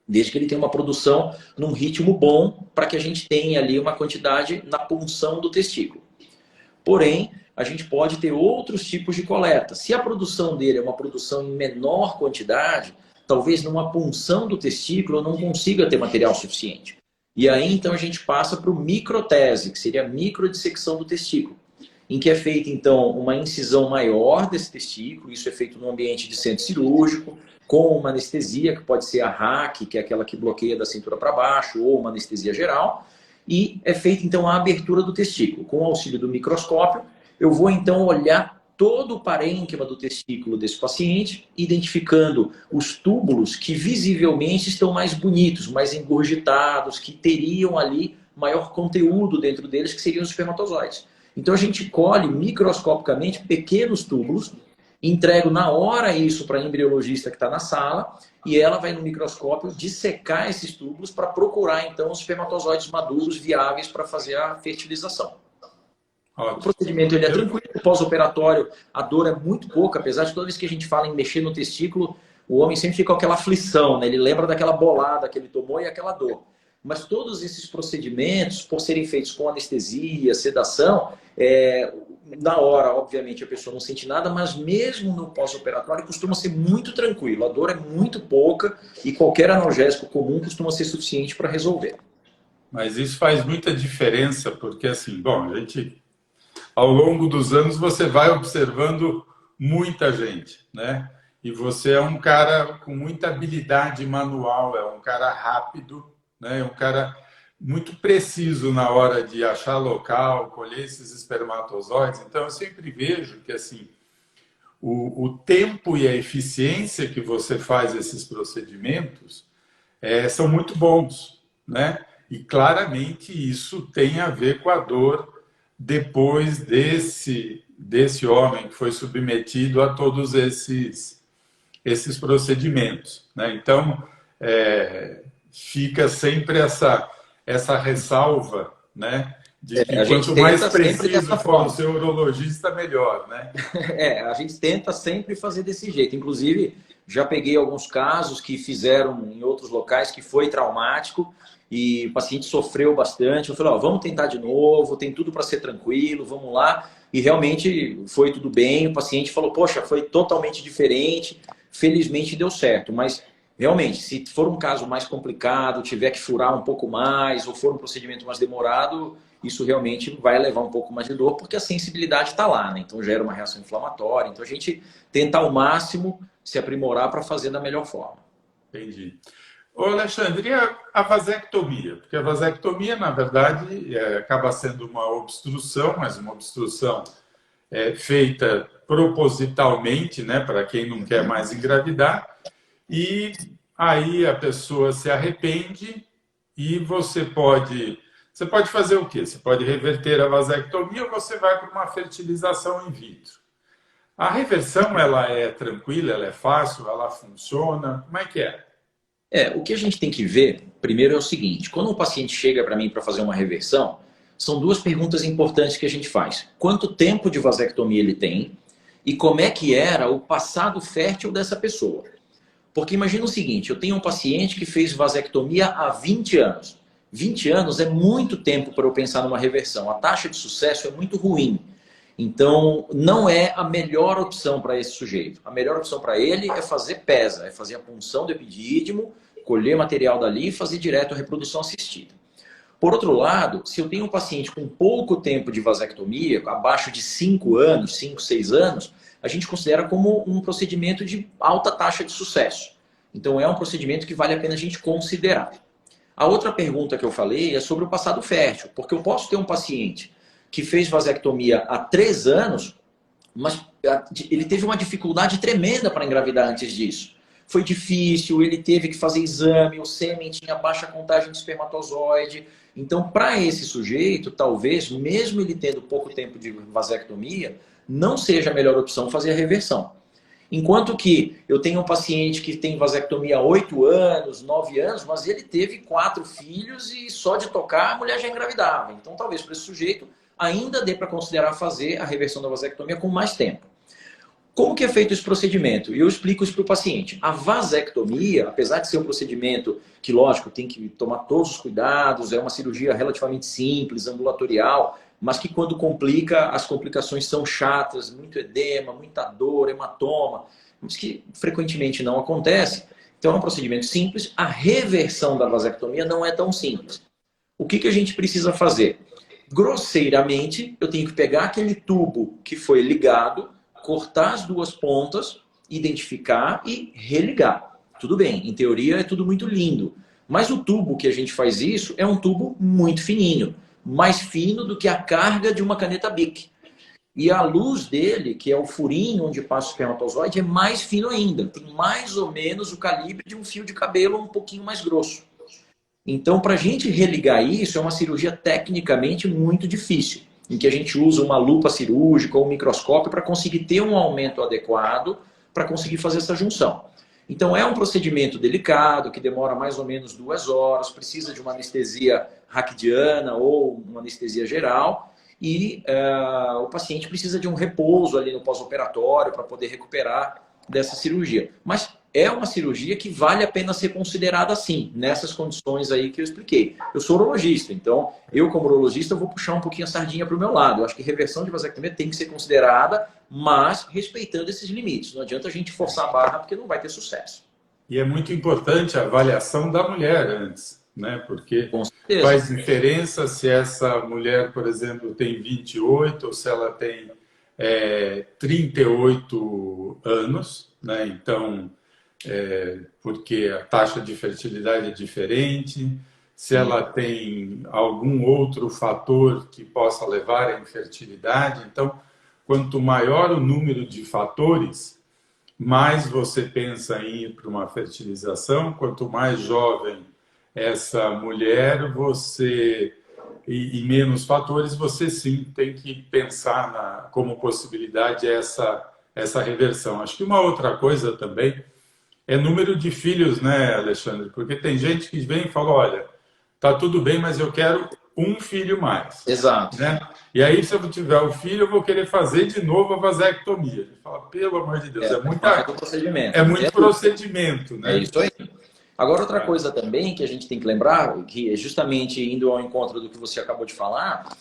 [SPEAKER 2] Desde que ele tenha uma produção num ritmo bom, para que a gente tenha ali uma quantidade na punção do testículo. Porém, a gente pode ter outros tipos de coleta. Se a produção dele é uma produção em menor quantidade, talvez numa punção do testículo eu não consiga ter material suficiente. E aí, então, a gente passa para o microtese, que seria a microdissecção do testículo, em que é feita, então, uma incisão maior desse testículo, isso é feito no ambiente de centro cirúrgico, com uma anestesia, que pode ser a RAC, que é aquela que bloqueia da cintura para baixo, ou uma anestesia geral, e é feita, então, a abertura do testículo. Com o auxílio do microscópio, eu vou, então, olhar todo o parênquima do testículo desse paciente, identificando os túbulos que visivelmente estão mais bonitos, mais engurgitados, que teriam ali maior conteúdo dentro deles, que seriam os espermatozoides. Então a gente colhe microscopicamente pequenos túbulos, entrego na hora isso para a embriologista que está na sala, e ela vai no microscópio dissecar esses túbulos para procurar então os espermatozoides maduros viáveis para fazer a fertilização. O procedimento ele é tranquilo, pós-operatório a dor é muito pouca, apesar de toda vez que a gente fala em mexer no testículo, o homem sempre fica com aquela aflição, né? Ele lembra daquela bolada que ele tomou e aquela dor. Mas todos esses procedimentos, por serem feitos com anestesia, sedação, na hora, obviamente, a pessoa não sente nada, mas mesmo no pós-operatório costuma ser muito tranquilo. A dor é muito pouca e qualquer analgésico comum costuma ser suficiente para resolver.
[SPEAKER 1] Mas isso faz muita diferença, porque assim, bom, a gente... Ao longo dos anos você vai observando muita gente, né? E você é um cara com muita habilidade manual, é um cara rápido, né? É um cara muito preciso na hora de achar local, colher esses espermatozoides. Então eu sempre vejo que assim, o tempo e a eficiência que você faz esses procedimentos são muito bons, né? E claramente isso tem a ver com a dor depois desse homem que foi submetido a todos esses procedimentos, né? Então, fica sempre essa ressalva, né? De que quanto mais preciso for o seu urologista, melhor, né?
[SPEAKER 2] A gente tenta sempre fazer desse jeito. Inclusive, já peguei alguns casos que fizeram em outros locais que foi traumático, e o paciente sofreu bastante. Eu falei, vamos tentar de novo, tem tudo para ser tranquilo, vamos lá. E realmente foi tudo bem. O paciente falou, poxa, foi totalmente diferente. Felizmente deu certo. Mas realmente, se for um caso mais complicado, tiver que furar um pouco mais, ou for um procedimento mais demorado, isso realmente vai levar um pouco mais de dor, porque a sensibilidade está lá, né? Então gera uma reação inflamatória. Então a gente tenta ao máximo se aprimorar para fazer da melhor forma.
[SPEAKER 1] Entendi. Ô Alexandre, e a vasectomia? Porque a vasectomia, na verdade, acaba sendo uma obstrução, mas uma obstrução feita propositalmente, né, para quem não quer mais engravidar. E aí a pessoa se arrepende e você pode fazer o quê? Você pode reverter a vasectomia ou você vai para uma fertilização in vitro. A reversão, ela é tranquila, ela é fácil, ela funciona? Como é que é?
[SPEAKER 2] O que a gente tem que ver, primeiro é o seguinte, quando um paciente chega para mim para fazer uma reversão, são duas perguntas importantes que a gente faz. Quanto tempo de vasectomia ele tem e como é que era o passado fértil dessa pessoa? Porque imagina o seguinte, eu tenho um paciente que fez vasectomia há 20 anos. 20 anos é muito tempo para eu pensar numa reversão. A taxa de sucesso é muito ruim. Então, não é a melhor opção para esse sujeito. A melhor opção para ele é fazer PESA, é fazer a punção do epidídimo, colher material dali e fazer direto a reprodução assistida. Por outro lado, se eu tenho um paciente com pouco tempo de vasectomia, abaixo de 5 anos, 5, 6 anos, a gente considera como um procedimento de alta taxa de sucesso. Então, é um procedimento que vale a pena a gente considerar. A outra pergunta que eu falei é sobre o passado fértil, porque eu posso ter um paciente que fez vasectomia há 3 anos, mas ele teve uma dificuldade tremenda para engravidar antes disso. Foi difícil, ele teve que fazer exame, o sêmen tinha baixa contagem de espermatozoide. Então, para esse sujeito, talvez, mesmo ele tendo pouco tempo de vasectomia, não seja a melhor opção fazer a reversão. Enquanto que eu tenho um paciente que tem vasectomia há 8 anos, 9 anos, mas ele teve 4 filhos e só de tocar a mulher já engravidava. Então, talvez para esse sujeito ainda dê para considerar fazer a reversão da vasectomia com mais tempo. Como que é feito esse procedimento? E eu explico isso para o paciente. A vasectomia, apesar de ser um procedimento que, lógico, tem que tomar todos os cuidados, é uma cirurgia relativamente simples, ambulatorial, mas que quando complica, as complicações são chatas, muito edema, muita dor, hematoma, mas que frequentemente não acontece. Então é um procedimento simples. A reversão da vasectomia não é tão simples. O que a gente precisa fazer? Grosseiramente, eu tenho que pegar aquele tubo que foi ligado, cortar as duas pontas, identificar e religar. Tudo bem, em teoria é tudo muito lindo. Mas o tubo que a gente faz isso é um tubo muito fininho. Mais fino do que a carga de uma caneta Bic. E a luz dele, que é o furinho onde passa o espermatozoide, é mais fino ainda. Tem mais ou menos o calibre de um fio de cabelo um pouquinho mais grosso. Então, para a gente religar isso, é uma cirurgia tecnicamente muito difícil, em que a gente usa uma lupa cirúrgica ou um microscópio para conseguir ter um aumento adequado para conseguir fazer essa junção. Então, é um procedimento delicado, que demora mais ou menos 2 horas, precisa de uma anestesia raquidiana ou uma anestesia geral, e o paciente precisa de um repouso ali no pós-operatório para poder recuperar dessa cirurgia. Mas é uma cirurgia que vale a pena ser considerada assim, nessas condições aí que eu expliquei. Eu sou urologista, então eu como urologista vou puxar um pouquinho a sardinha para o meu lado. Eu acho que reversão de vasectomia tem que ser considerada, mas respeitando esses limites. Não adianta a gente forçar a barra porque não vai ter sucesso.
[SPEAKER 1] E é muito importante a avaliação da mulher antes, né? Porque
[SPEAKER 2] Com certeza.
[SPEAKER 1] faz diferença se essa mulher, por exemplo, tem 28 ou se ela tem 38 anos, né? Então, porque a taxa de fertilidade é diferente, se ela tem algum outro fator que possa levar à infertilidade. Então, quanto maior o número de fatores, mais você pensa em ir para uma fertilização. Quanto mais jovem essa mulher, e menos fatores, você sim tem que pensar como possibilidade essa reversão. Acho que uma outra coisa também é número de filhos, né, Alexandre? Porque tem gente que vem e fala, olha, tá tudo bem, mas eu quero um filho mais.
[SPEAKER 2] Exato.
[SPEAKER 1] Né? E aí, se eu tiver o filho, eu vou querer fazer de novo a vasectomia. Ele fala, pelo amor de Deus, é muito procedimento. Né?
[SPEAKER 2] É isso aí. Agora, outra coisa também que a gente tem que lembrar, que é justamente indo ao encontro do que você acabou de falar,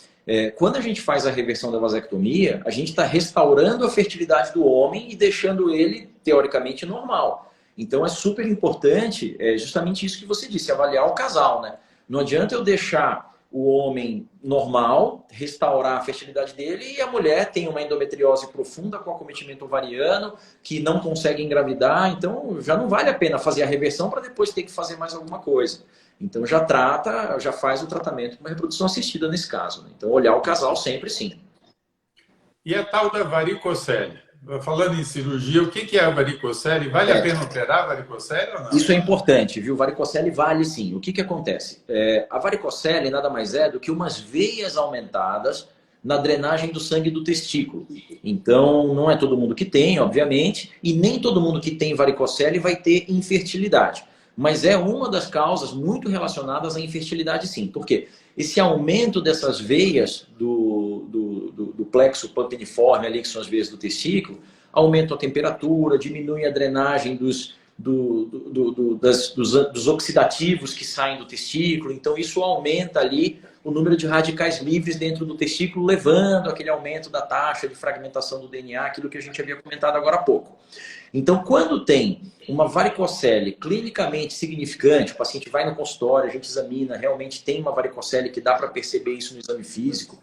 [SPEAKER 2] quando a gente faz a reversão da vasectomia, a gente está restaurando a fertilidade do homem e deixando ele, teoricamente, normal. Então, é super importante, justamente isso que você disse, avaliar o casal, né? Não adianta eu deixar o homem normal, restaurar a fertilidade dele, e a mulher tem uma endometriose profunda com acometimento ovariano, que não consegue engravidar, então já não vale a pena fazer a reversão para depois ter que fazer mais alguma coisa. Então já faz o tratamento com uma reprodução assistida nesse caso. Né? Então olhar o casal sempre sim.
[SPEAKER 1] E a tal da varicocele? Falando em cirurgia, o que é a varicocele? Vale a pena operar a varicocele ou não?
[SPEAKER 2] Isso é importante, viu? Varicocele vale sim. O que acontece? A varicocele nada mais é do que umas veias aumentadas na drenagem do sangue do testículo. Então, não é todo mundo que tem, obviamente, e nem todo mundo que tem varicocele vai ter infertilidade. Mas é uma das causas muito relacionadas à infertilidade, sim. Por quê? Esse aumento dessas veias do plexo pampiniforme, ali, que são as veias do testículo, aumenta a temperatura, diminui a drenagem dos oxidativos que saem do testículo. Então, isso aumenta ali o número de radicais livres dentro do testículo, levando aquele aumento da taxa de fragmentação do DNA, aquilo que a gente havia comentado agora há pouco. Então, quando tem uma varicocele clinicamente significante, o paciente vai no consultório, a gente examina, realmente tem uma varicocele que dá para perceber isso no exame físico,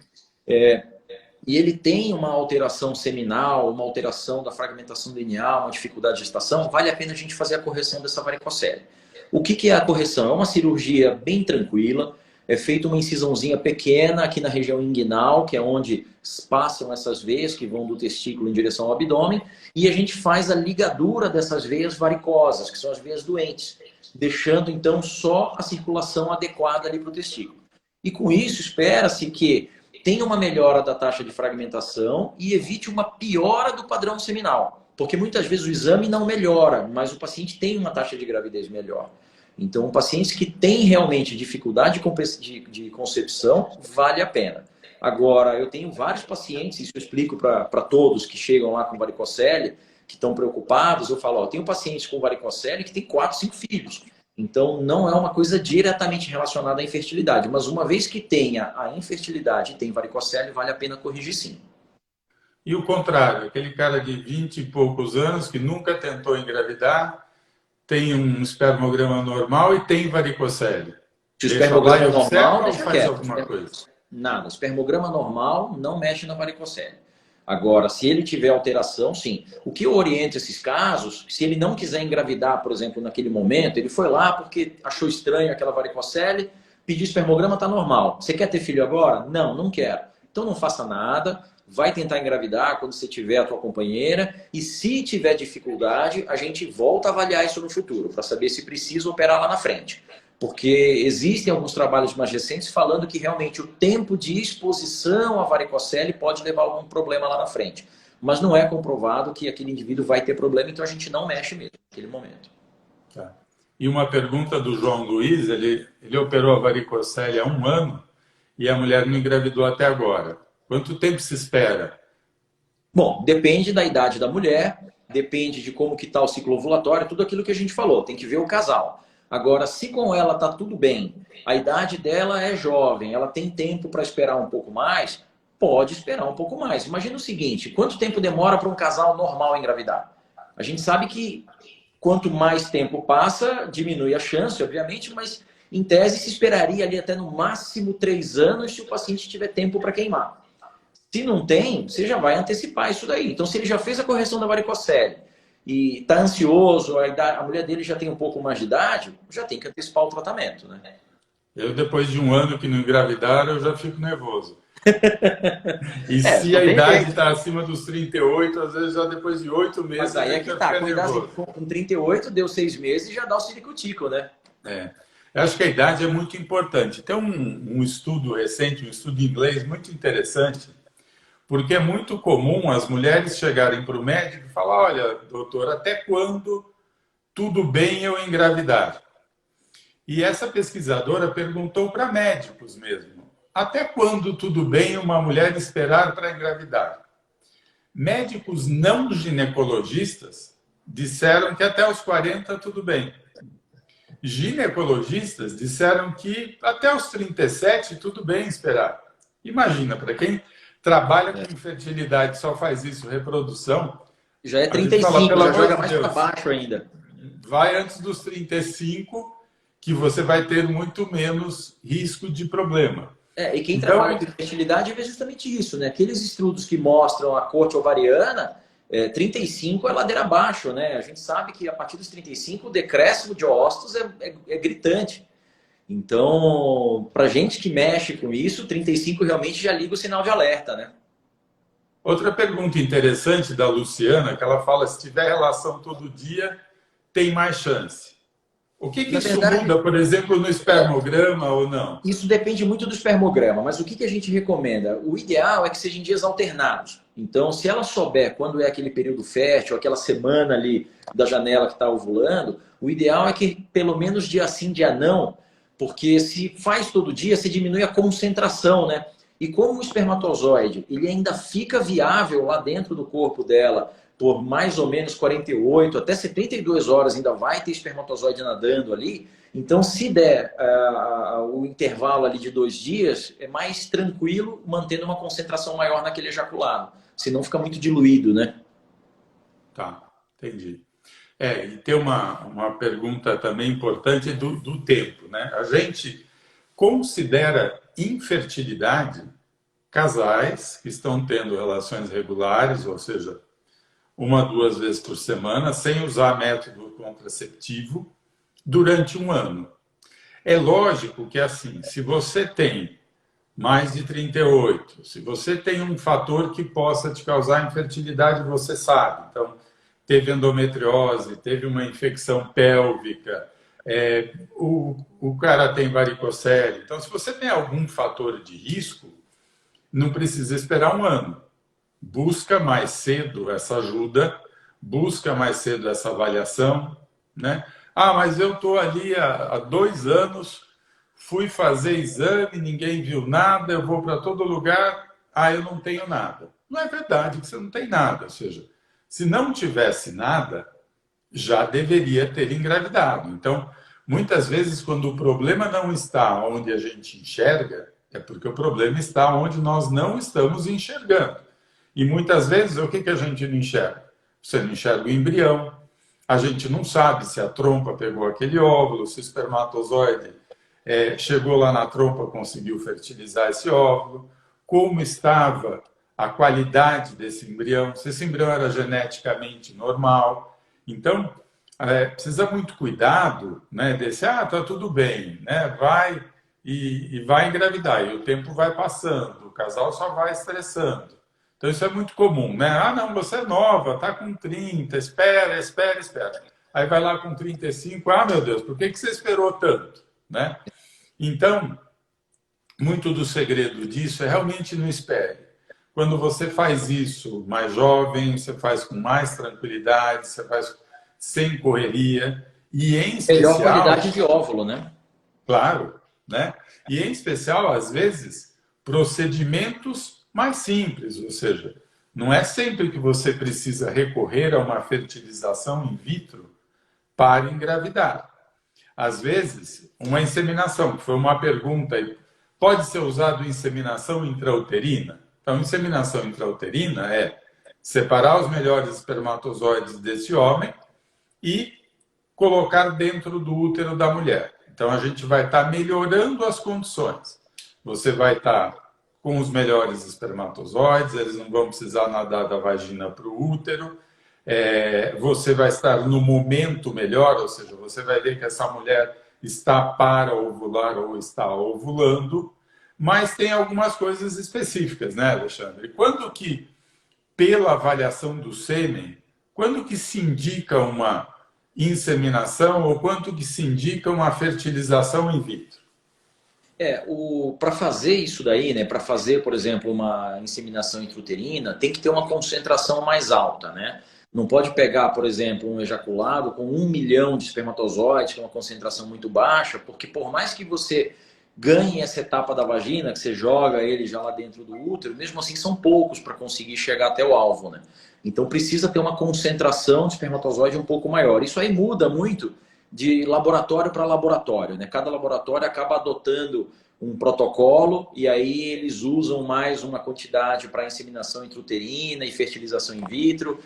[SPEAKER 2] e ele tem uma alteração seminal, uma alteração da fragmentação do DNA, uma dificuldade de gestação, vale a pena a gente fazer a correção dessa varicocele. O que é a correção? É uma cirurgia bem tranquila, é feita uma incisãozinha pequena aqui na região inguinal, que é onde passam essas veias que vão do testículo em direção ao abdômen, e a gente faz a ligadura dessas veias varicosas, que são as veias doentes, deixando então só a circulação adequada ali para o testículo. E com isso espera-se que tenha uma melhora da taxa de fragmentação e evite uma piora do padrão seminal, porque muitas vezes o exame não melhora, mas o paciente tem uma taxa de gravidez melhor. Então, pacientes que têm realmente dificuldade de concepção, vale a pena. Agora, eu tenho vários pacientes, isso eu explico para todos que chegam lá com varicocele, que estão preocupados, eu falo, tenho pacientes com varicocele que têm 4, 5 filhos. Então, não é uma coisa diretamente relacionada à infertilidade, mas uma vez que tenha a infertilidade e tem varicocele, vale a pena corrigir sim.
[SPEAKER 1] E o contrário, aquele cara de 20 e poucos anos que nunca tentou engravidar, tem um espermograma normal e tem varicocele.
[SPEAKER 2] Se o espermograma é normal, deixa
[SPEAKER 1] faz
[SPEAKER 2] quieto.
[SPEAKER 1] Alguma coisa?
[SPEAKER 2] Nada, espermograma normal não mexe na varicocele. Agora, se ele tiver alteração, sim. O que eu oriento esses casos, se ele não quiser engravidar, por exemplo, naquele momento, ele foi lá porque achou estranho aquela varicocele, pediu espermograma, está normal. Você quer ter filho agora? Não, não quero. Então não faça nada, vai tentar engravidar quando você tiver a tua companheira, e se tiver dificuldade, a gente volta a avaliar isso no futuro, para saber se precisa operar lá na frente. Porque existem alguns trabalhos mais recentes falando que realmente o tempo de exposição à varicocele pode levar a algum problema lá na frente. Mas não é comprovado que aquele indivíduo vai ter problema, então a gente não mexe mesmo naquele momento.
[SPEAKER 1] Tá. E uma pergunta do João Luiz, ele operou a varicocele há 1 ano e a mulher não engravidou até agora. Quanto tempo se espera?
[SPEAKER 2] Bom, depende da idade da mulher, depende de como que está o ciclo ovulatório, tudo aquilo que a gente falou, tem que ver o casal. Agora, se com ela está tudo bem, a idade dela é jovem, ela tem tempo para esperar um pouco mais, pode esperar um pouco mais. Imagina o seguinte, quanto tempo demora para um casal normal engravidar? A gente sabe que quanto mais tempo passa, diminui a chance, obviamente, mas em tese se esperaria ali até no máximo 3 anos se o paciente tiver tempo para queimar. Se não tem, você já vai antecipar isso daí. Então, se ele já fez a correção da varicocele e está ansioso, a mulher dele já tem um pouco mais de idade, já tem que antecipar o tratamento, né?
[SPEAKER 1] Eu, depois de 1 ano que não engravidaram, eu já fico nervoso. E se a idade está acima dos 38, às vezes já depois de 8 meses...
[SPEAKER 2] Mas aí é que tá, com 38, deu 6 meses e já dá o ciricutico, né?
[SPEAKER 1] Eu acho que a idade é muito importante. Tem um estudo recente, um estudo em inglês muito interessante, porque é muito comum as mulheres chegarem para o médico e falar, olha, doutor, até quando tudo bem eu engravidar? E essa pesquisadora perguntou para médicos mesmo, até quando tudo bem uma mulher esperar para engravidar? Médicos não ginecologistas disseram que até os 40 tudo bem. Ginecologistas disseram que até os 37 tudo bem esperar. Imagina, para quem trabalha com infertilidade, só faz isso, reprodução.
[SPEAKER 2] Já é 35, já joga mais para baixo ainda.
[SPEAKER 1] Vai antes dos 35, que você vai ter muito menos risco de problema.
[SPEAKER 2] E quem trabalha com infertilidade vê justamente isso, né? Aqueles estudos que mostram a corte ovariana, 35 é ladeira abaixo, né? A gente sabe que a partir dos 35 o decréscimo de óvulos é gritante. Então, para gente que mexe com isso, 35 realmente já liga o sinal de alerta, né?
[SPEAKER 1] Outra pergunta interessante da Luciana, que ela fala, se tiver relação todo dia, tem mais chance. O que
[SPEAKER 2] Na
[SPEAKER 1] isso
[SPEAKER 2] verdade,
[SPEAKER 1] muda, por exemplo, no espermograma ou não?
[SPEAKER 2] isso depende muito do espermograma, mas o que a gente recomenda? O ideal é que sejam dias alternados. Então, se ela souber quando é aquele período fértil, aquela semana ali da janela que está ovulando, o ideal é que pelo menos dia sim, dia não, porque se faz todo dia, você diminui a concentração, né? E como o espermatozoide ele ainda fica viável lá dentro do corpo dela por mais ou menos 48 até 72 horas, ainda vai ter espermatozoide nadando ali. Então, se der o intervalo ali de 2 dias, é mais tranquilo, mantendo uma concentração maior naquele ejaculado. Senão fica muito diluído, né?
[SPEAKER 1] Tá, entendi. E tem uma pergunta também importante do tempo, né? A gente considera infertilidade casais que estão tendo relações regulares, ou seja, 1, 2 vezes por semana, sem usar método contraceptivo, durante um ano. É lógico que, assim, se você tem mais de 38, se você tem um fator que possa te causar infertilidade, você sabe. Então, teve endometriose, teve uma infecção pélvica, o cara tem varicocele. Então, se você tem algum fator de risco, não precisa esperar um ano. Busca mais cedo essa ajuda, busca mais cedo essa avaliação, né? Ah, mas eu estou ali há 2 anos, fui fazer exame, ninguém viu nada, eu vou para todo lugar, eu não tenho nada. Não é verdade que você não tem nada, ou seja, se não tivesse nada, já deveria ter engravidado. Então, muitas vezes, quando o problema não está onde a gente enxerga, é porque o problema está onde nós não estamos enxergando. E muitas vezes, o que a gente não enxerga? Você não enxerga o embrião, a gente não sabe se a trompa pegou aquele óvulo, se o espermatozoide chegou lá na trompa, conseguiu fertilizar esse óvulo, como estava a qualidade desse embrião, se esse embrião era geneticamente normal. Então, precisa muito cuidado, né, desse, tá tudo bem, né, vai e vai engravidar, e o tempo vai passando, o casal só vai estressando. Então, isso é muito comum, né? Não, você é nova, tá com 30, espera. Aí vai lá com 35, meu Deus, por que você esperou tanto, né? Então, muito do segredo disso é realmente não espere. Quando você faz isso mais jovem, você faz com mais tranquilidade, você faz sem correria, e em
[SPEAKER 2] Melhor
[SPEAKER 1] especial...
[SPEAKER 2] qualidade de óvulo, né?
[SPEAKER 1] Claro, né? E em especial, às vezes, procedimentos mais simples, ou seja, não é sempre que você precisa recorrer a uma fertilização in vitro para engravidar. Às vezes, uma inseminação, que foi uma pergunta, pode ser usado inseminação intrauterina? Então, inseminação intrauterina é separar os melhores espermatozoides desse homem e colocar dentro do útero da mulher. Então, a gente vai estar melhorando as condições. Você vai estar com os melhores espermatozoides, eles não vão precisar nadar da vagina para o útero, você vai estar no momento melhor, ou seja, você vai ver que essa mulher está para ovular ou está ovulando, mas tem algumas coisas específicas, né, Alexandre? Quando que, pela avaliação do sêmen, quando que se indica uma inseminação ou quanto que se indica uma fertilização in vitro?
[SPEAKER 2] Para fazer isso daí, né, para fazer, por exemplo, uma inseminação intrauterina, tem que ter uma concentração mais alta, né? Não pode pegar, por exemplo, um ejaculado com 1 milhão de espermatozoides, que é uma concentração muito baixa, porque por mais que você ganhe essa etapa da vagina, que você joga ele já lá dentro do útero, mesmo assim são poucos para conseguir chegar até o alvo, né? Então precisa ter uma concentração de espermatozoide um pouco maior. Isso aí muda muito de laboratório para laboratório, né? Cada laboratório acaba adotando um protocolo e aí eles usam mais uma quantidade para inseminação intrauterina e fertilização in vitro,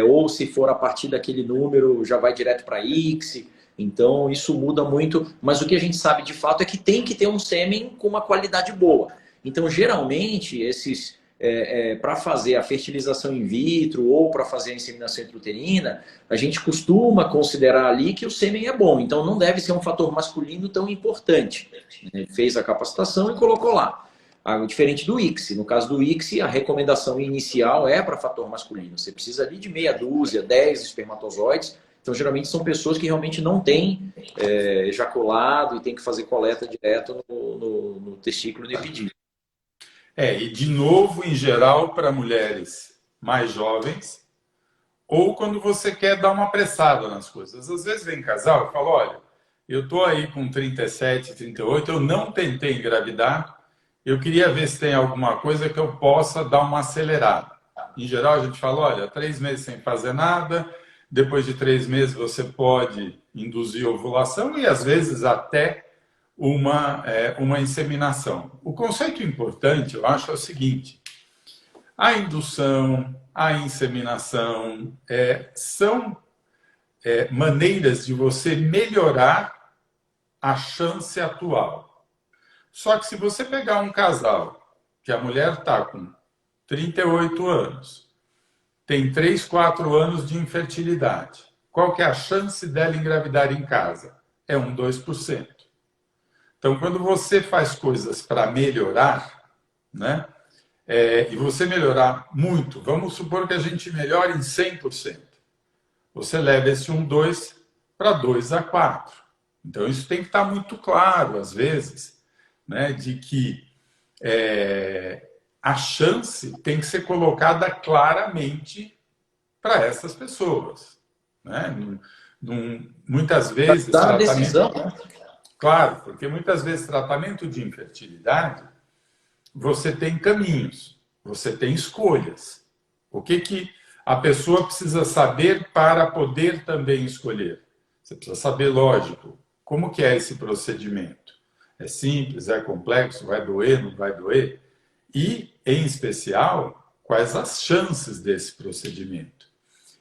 [SPEAKER 2] ou se for a partir daquele número já vai direto para ICSI. Então isso muda muito, mas o que a gente sabe de fato é que tem que ter um sêmen com uma qualidade boa. Então geralmente esses para fazer a fertilização in vitro ou para fazer a inseminação intrauterina, a gente costuma considerar ali que o sêmen é bom, então não deve ser um fator masculino tão importante. Ele fez a capacitação e colocou lá. Diferente do ICSI. No caso do ICSI, a recomendação inicial é para fator masculino. Você precisa ali de meia dúzia, 10 espermatozoides. Então, geralmente são pessoas que realmente não têm ejaculado e tem que fazer coleta direto no testículo impedido.
[SPEAKER 1] E de novo, em geral, para mulheres mais jovens, ou quando você quer dar uma apressada nas coisas. Às vezes vem casal e fala, olha, eu estou aí com 37, 38, eu não tentei engravidar, eu queria ver se tem alguma coisa que eu possa dar uma acelerada. Em geral, a gente fala, olha, 3 meses sem fazer nada, depois de 3 meses você pode induzir ovulação e às vezes até uma inseminação. O conceito importante, eu acho, é o seguinte, a indução, a inseminação são maneiras de você melhorar a chance atual. Só que se você pegar um casal que a mulher está com 38 anos, tem 3, 4 anos de infertilidade, qual que é a chance dela engravidar em casa? É 1, 2%. Então, quando você faz coisas para melhorar, né? E você melhorar muito, vamos supor que a gente melhore em 100%. Você leva esse 1, 2 para 2 a 4. Então, isso tem que estar muito claro, às vezes, né, de que a chance tem que ser colocada claramente para essas pessoas. Né? Muitas vezes,
[SPEAKER 2] Dá a decisão, né?
[SPEAKER 1] Claro, porque muitas vezes tratamento de infertilidade, você tem caminhos, você tem escolhas. O que a pessoa precisa saber para poder também escolher? Você precisa saber, lógico, como que é esse procedimento. É simples, é complexo, vai doer, não vai doer? E, em especial, quais as chances desse procedimento?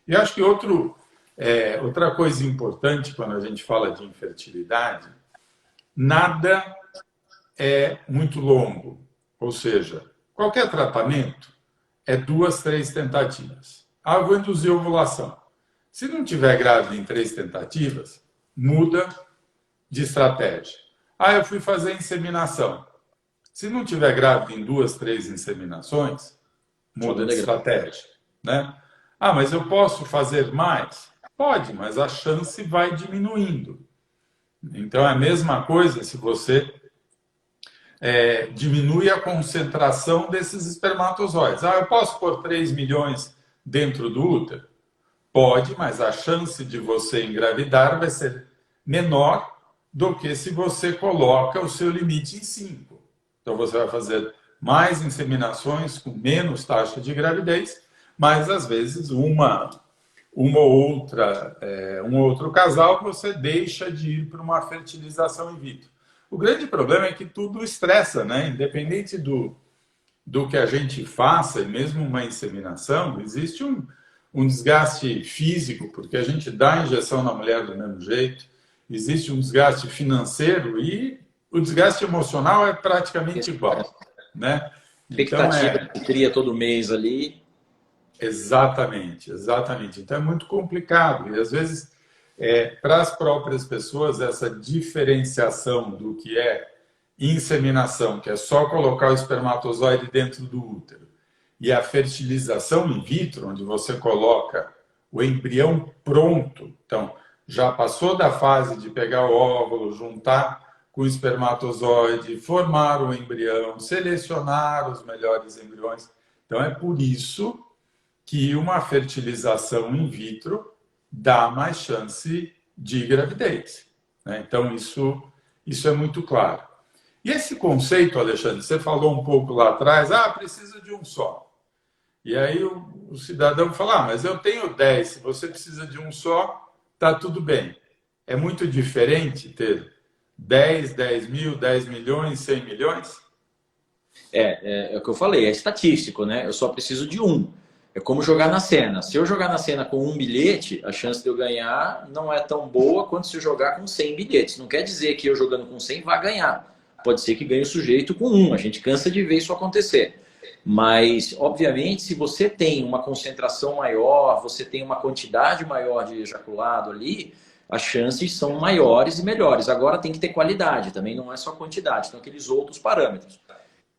[SPEAKER 1] E acho que outra coisa importante quando a gente fala de infertilidade, nada é muito longo. Ou seja, qualquer tratamento é 2, 3 tentativas. Eu vou induzir ovulação. Se não tiver grávida em 3 tentativas, muda de estratégia. Eu fui fazer inseminação. Se não tiver grávida em 2, 3 inseminações, muda de estratégia. Né? Mas eu posso fazer mais? Pode, mas a chance vai diminuindo. Então é a mesma coisa se você diminui a concentração desses espermatozoides. Eu posso pôr 3 milhões dentro do útero? Pode, mas a chance de você engravidar vai ser menor do que se você coloca o seu limite em 5. Então você vai fazer mais inseminações com menos taxa de gravidez, mas às vezes um outro casal você deixa de ir para uma fertilização in vitro. O grande problema é que tudo estressa, né? Independente do que a gente faça, e mesmo uma inseminação, existe um desgaste físico, porque a gente dá a injeção na mulher do mesmo jeito, existe um desgaste financeiro e o desgaste emocional é praticamente igual, né?
[SPEAKER 2] Expectativa que cria todo mês ali.
[SPEAKER 1] Exatamente, exatamente. Então é muito complicado e às vezes para as próprias pessoas essa diferenciação do que é inseminação, que é só colocar o espermatozoide dentro do útero, e a fertilização in vitro, onde você coloca o embrião pronto. Então, já passou da fase de pegar o óvulo, juntar com o espermatozoide, formar o embrião, selecionar os melhores embriões. Então, é por isso que uma fertilização in vitro dá mais chance de gravidez. Né? Então, isso é muito claro. E esse conceito, Alexandre, você falou um pouco lá atrás, precisa de um só. E aí o cidadão fala, mas eu tenho 10, se você precisa de um só, tá tudo bem. É muito diferente ter 10, 10 mil, 10 milhões, 100 milhões?
[SPEAKER 2] É o que eu falei, é estatístico, né? Eu só preciso de um. É como jogar na Sena. Se eu jogar na Sena com um bilhete, a chance de eu ganhar não é tão boa quanto se eu jogar com 100 bilhetes. Não quer dizer que eu jogando com 100 vai ganhar. Pode ser que ganhe o sujeito com um. A gente cansa de ver isso acontecer. Mas, obviamente, se você tem uma concentração maior, você tem uma quantidade maior de ejaculado ali, as chances são maiores e melhores. Agora tem que ter qualidade, também não é só quantidade, tem aqueles outros parâmetros.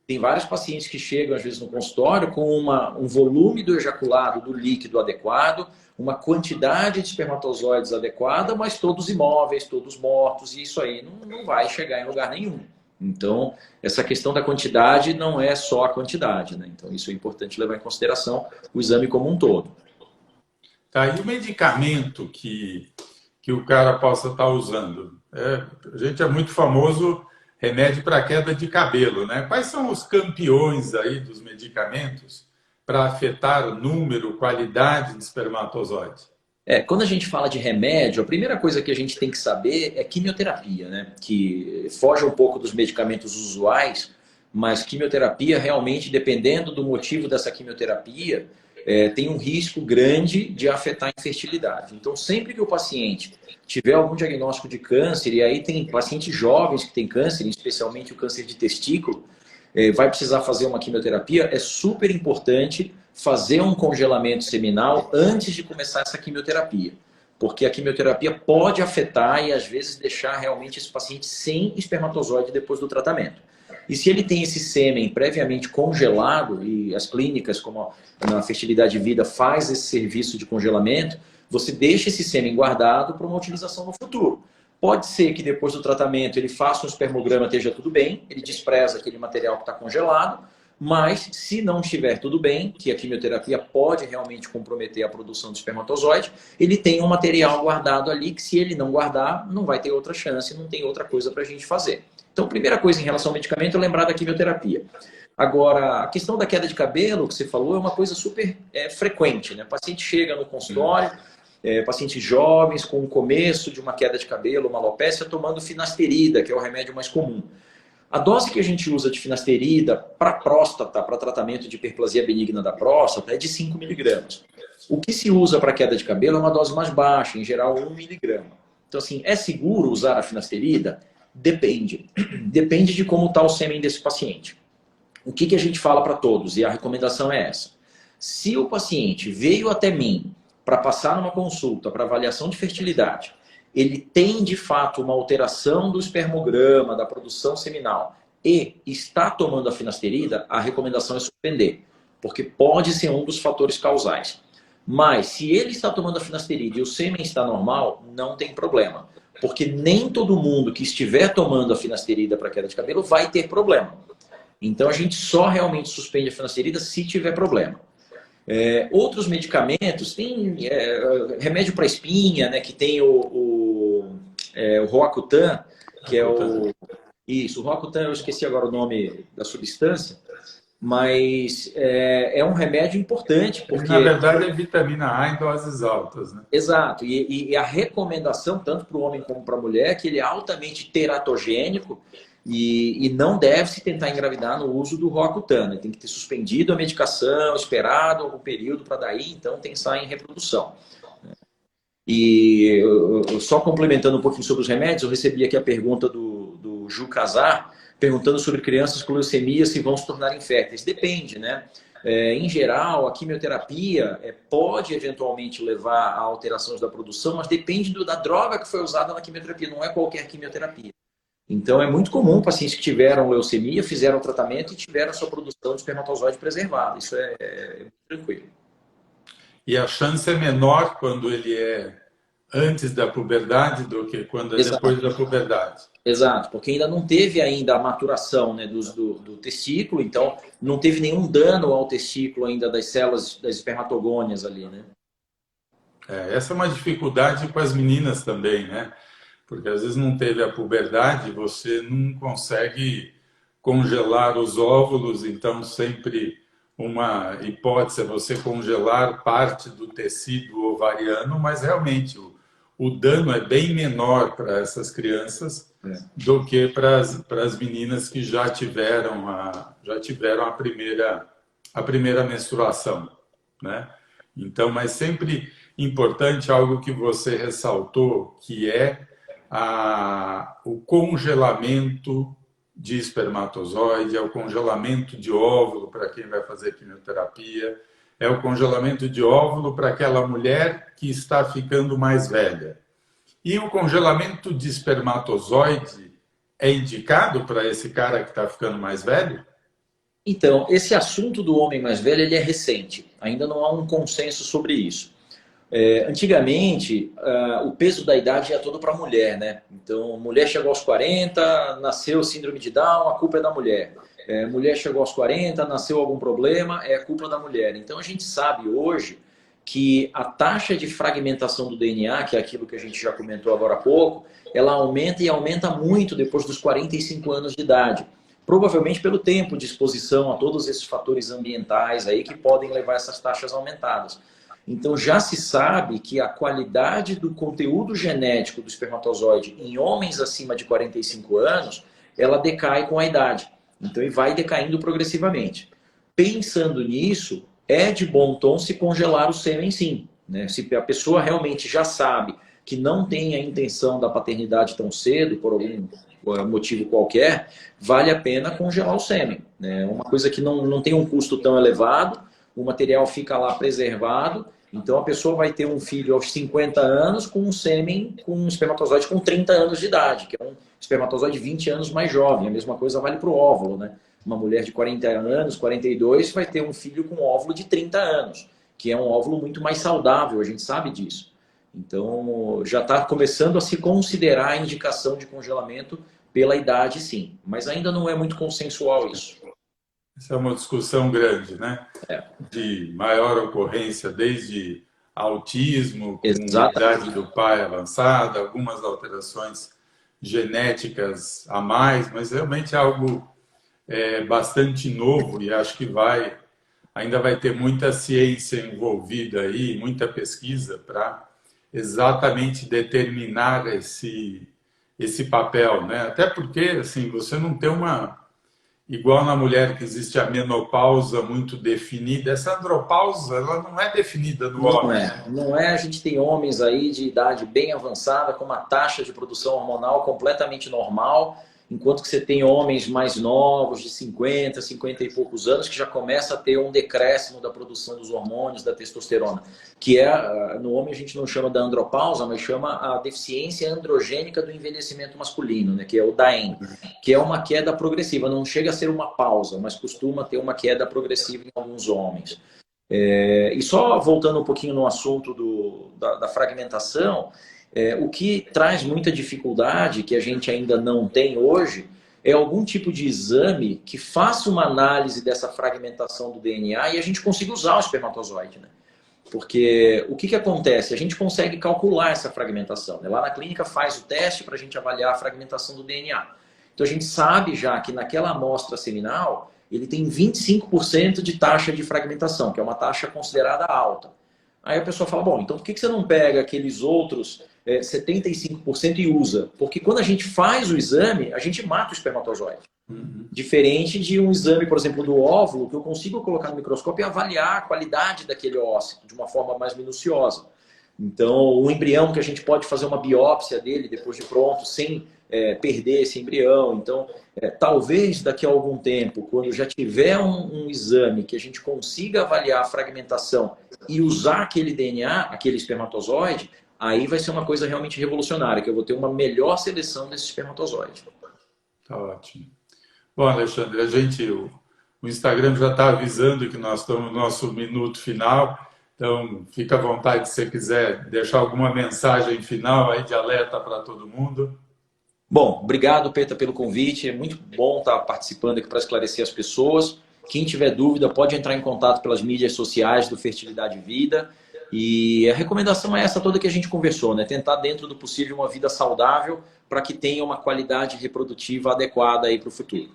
[SPEAKER 2] Tem vários pacientes que chegam, às vezes, no consultório com um volume do ejaculado, do líquido adequado, uma quantidade de espermatozoides adequada, mas todos imóveis, todos mortos, e isso aí não vai chegar em lugar nenhum. Então, essa questão da quantidade não é só a quantidade, né? Então, isso é importante levar em consideração o exame como um todo.
[SPEAKER 1] Tá, e o medicamento que o cara possa estar usando? A gente é muito famoso remédio para queda de cabelo, né? Quais são os campeões aí dos medicamentos para afetar o número, qualidade de espermatozoide?
[SPEAKER 2] Quando a gente fala de remédio, a primeira coisa que a gente tem que saber é quimioterapia, né? Que foge um pouco dos medicamentos usuais, mas quimioterapia realmente, dependendo do motivo dessa quimioterapia, tem um risco grande de afetar a infertilidade. Então, sempre que o paciente tiver algum diagnóstico de câncer, e aí tem pacientes jovens que têm câncer, especialmente o câncer de testículo, vai precisar fazer uma quimioterapia, é super importante fazer um congelamento seminal antes de começar essa quimioterapia. Porque a quimioterapia pode afetar e às vezes deixar realmente esse paciente sem espermatozoide depois do tratamento. E se ele tem esse sêmen previamente congelado, e as clínicas como a Fertilidade e Vida faz esse serviço de congelamento, você deixa esse sêmen guardado para uma utilização no futuro. Pode ser que depois do tratamento ele faça um espermograma, esteja tudo bem, ele despreza aquele material que está congelado, mas se não estiver tudo bem, que a quimioterapia pode realmente comprometer a produção de espermatozoide, ele tem um material guardado ali que, se ele não guardar, não vai ter outra chance, não tem outra coisa para a gente fazer. Então, primeira coisa em relação ao medicamento é lembrar da quimioterapia. Agora, a questão da queda de cabelo, que você falou, é uma coisa super frequente, né? O paciente chega no consultório, pacientes jovens com o começo de uma queda de cabelo, uma alopécia, tomando finasterida, que é o remédio mais comum. A dose que a gente usa de finasterida para próstata, para tratamento de hiperplasia benigna da próstata, é de 5 miligramas. O que se usa para queda de cabelo é uma dose mais baixa, em geral 1 miligrama. Então, assim, é seguro usar a finasterida? Depende. Depende de como está o sêmen desse paciente. O que a gente fala para todos, e a recomendação é essa. Se o paciente veio até mim para passar numa consulta para avaliação de fertilidade, ele tem de fato uma alteração do espermograma, da produção seminal, e está tomando a finasterida, a recomendação é suspender, porque pode ser um dos fatores causais. Mas se ele está tomando a finasterida e o sêmen está normal, não tem problema, porque nem todo mundo que estiver tomando a finasterida para queda de cabelo vai ter problema. Então a gente só realmente suspende a finasterida se tiver problema. Outros medicamentos, tem remédio para espinha, né, que tem o Roacutan, que é o... Isso, o Roacutan, eu esqueci agora o nome da substância, mas é um remédio importante. Porque,
[SPEAKER 1] na verdade, é vitamina A em doses altas, né?
[SPEAKER 2] Exato, e a recomendação, tanto para o homem como para a mulher, é que ele é altamente teratogênico, e não deve se tentar engravidar no uso do Roacutan, né? Tem que ter suspendido a medicação, esperado algum período para daí então pensar em reprodução. E só complementando um pouquinho sobre os remédios, eu recebi aqui a pergunta do Ju Casar, perguntando sobre crianças com leucemia se vão se tornar inférteis. Depende, né? Em geral, a quimioterapia pode eventualmente levar a alterações da produção, mas depende da droga que foi usada na quimioterapia, não é qualquer quimioterapia. Então, é muito comum pacientes que tiveram leucemia, fizeram o tratamento e tiveram a sua produção de espermatozoide preservada. Isso é muito tranquilo.
[SPEAKER 1] E a chance é menor quando ele é antes da puberdade do que quando é depois da puberdade.
[SPEAKER 2] Exato, porque ainda não teve ainda a maturação, né, do testículo, então não teve nenhum dano ao testículo ainda das células, das espermatogônias ali, né?
[SPEAKER 1] Essa é uma dificuldade com as meninas também, né? Porque às vezes não teve a puberdade, você não consegue congelar os óvulos, então sempre uma hipótese é você congelar parte do tecido ovariano, mas realmente o dano é bem menor para essas crianças do que para as meninas que já tiveram a primeira menstruação, né? Então, mas sempre importante algo que você ressaltou, que é o congelamento de espermatozoide, é o congelamento de óvulo para quem vai fazer quimioterapia, é o congelamento de óvulo para aquela mulher que está ficando mais velha. E o congelamento de espermatozoide é indicado para esse cara que está ficando mais velho?
[SPEAKER 2] Então, esse assunto do homem mais velho ele é recente. Ainda não há um consenso sobre isso. Antigamente, o peso da idade ia todo para a mulher, né? Então, mulher chegou aos 40, nasceu síndrome de Down, a culpa é da mulher. Mulher chegou aos 40, nasceu algum problema, é a culpa da mulher. Então, a gente sabe hoje que a taxa de fragmentação do DNA, que é aquilo que a gente já comentou agora há pouco, ela aumenta e aumenta muito depois dos 45 anos de idade. Provavelmente pelo tempo de exposição a todos esses fatores ambientais aí que podem levar essas taxas aumentadas. Então já se sabe que a qualidade do conteúdo genético do espermatozoide em homens acima de 45 anos, ela decai com a idade. Então ele vai decaindo progressivamente. Pensando nisso, é de bom tom se congelar o sêmen sim, né? Se a pessoa realmente já sabe que não tem a intenção da paternidade tão cedo, por algum motivo qualquer, vale a pena congelar o sêmen, né? Uma coisa que não tem um custo tão elevado, o material fica lá preservado, então a pessoa vai ter um filho aos 50 anos com um sêmen, com um espermatozoide com 30 anos de idade, que é um espermatozoide 20 anos mais jovem. A mesma coisa vale para o óvulo, né? Uma mulher de 40 anos, 42, vai ter um filho com um óvulo de 30 anos, que é um óvulo muito mais saudável, a gente sabe disso. Então, já está começando a se considerar a indicação de congelamento pela idade, sim. Mas ainda não é muito consensual isso.
[SPEAKER 1] Essa é uma discussão grande, né? De maior ocorrência, desde autismo, com idade do pai avançada, algumas alterações genéticas a mais, mas realmente é algo bastante novo e acho que ainda vai ter muita ciência envolvida aí, muita pesquisa para exatamente determinar esse papel, né? Até porque, assim, você não tem igual na mulher que existe a menopausa muito definida, essa andropausa, ela não é definida no homem.
[SPEAKER 2] Não é. A gente tem homens aí de idade bem avançada, com uma taxa de produção hormonal completamente normal, enquanto que você tem homens mais novos, de 50, 50 e poucos anos, que já começa a ter um decréscimo da produção dos hormônios, da testosterona, que no homem a gente não chama da andropausa, mas chama a deficiência androgênica do envelhecimento masculino, né, que é o DAEM, que é uma queda progressiva, não chega a ser uma pausa, mas costuma ter uma queda progressiva em alguns homens. E só voltando um pouquinho no assunto da fragmentação, o que traz muita dificuldade, que a gente ainda não tem hoje, é algum tipo de exame que faça uma análise dessa fragmentação do DNA e a gente consiga usar o espermatozoide, né? Porque o que acontece? A gente consegue calcular essa fragmentação, né? Lá na clínica faz o teste para a gente avaliar a fragmentação do DNA. Então a gente sabe já que naquela amostra seminal ele tem 25% de taxa de fragmentação, que é uma taxa considerada alta. Aí a pessoa fala, bom, então por que você não pega aqueles outros 75% e usa? Porque quando a gente faz o exame, a gente mata o espermatozoide. Diferente de um exame, por exemplo, do óvulo, que eu consigo colocar no microscópio e avaliar a qualidade daquele ósseo de uma forma mais minuciosa. Então, o embrião que a gente pode fazer uma biópsia dele depois de pronto, sem perder esse embrião. Então, talvez daqui a algum tempo, quando já tiver um exame que a gente consiga avaliar a fragmentação e usar aquele DNA, aquele espermatozoide, aí vai ser uma coisa realmente revolucionária, que eu vou ter uma melhor seleção desse espermatozoide.
[SPEAKER 1] Tá ótimo. Bom, Alexandre, o Instagram já está avisando que nós estamos no nosso minuto final, então fica à vontade se você quiser deixar alguma mensagem final aí de alerta para todo mundo.
[SPEAKER 2] Bom, obrigado, Peta, pelo convite. É muito bom estar participando aqui para esclarecer as pessoas. Quem tiver dúvida pode entrar em contato pelas mídias sociais do Fertilidade Vida. E a recomendação é essa toda que a gente conversou, né? Tentar, dentro do possível, uma vida saudável para que tenha uma qualidade reprodutiva adequada aí para o futuro.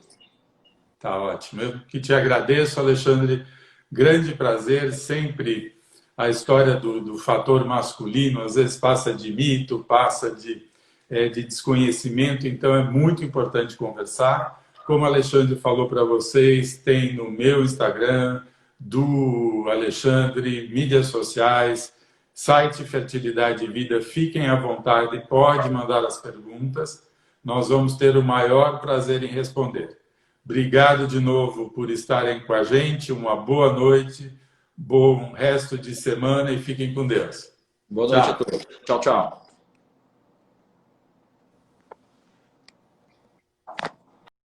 [SPEAKER 1] Tá ótimo. Eu que te agradeço, Alexandre. Grande prazer. Sempre a história do fator masculino, às vezes passa de mito, passa de desconhecimento, então é muito importante conversar. Como o Alexandre falou para vocês, tem no meu Instagram, do Alexandre, mídias sociais, site Fertilidade e Vida, fiquem à vontade, pode mandar as perguntas, nós vamos ter o maior prazer em responder. Obrigado de novo por estarem com a gente, uma boa noite, bom resto de semana e fiquem com Deus.
[SPEAKER 2] Boa noite a todos. Tchau, tchau.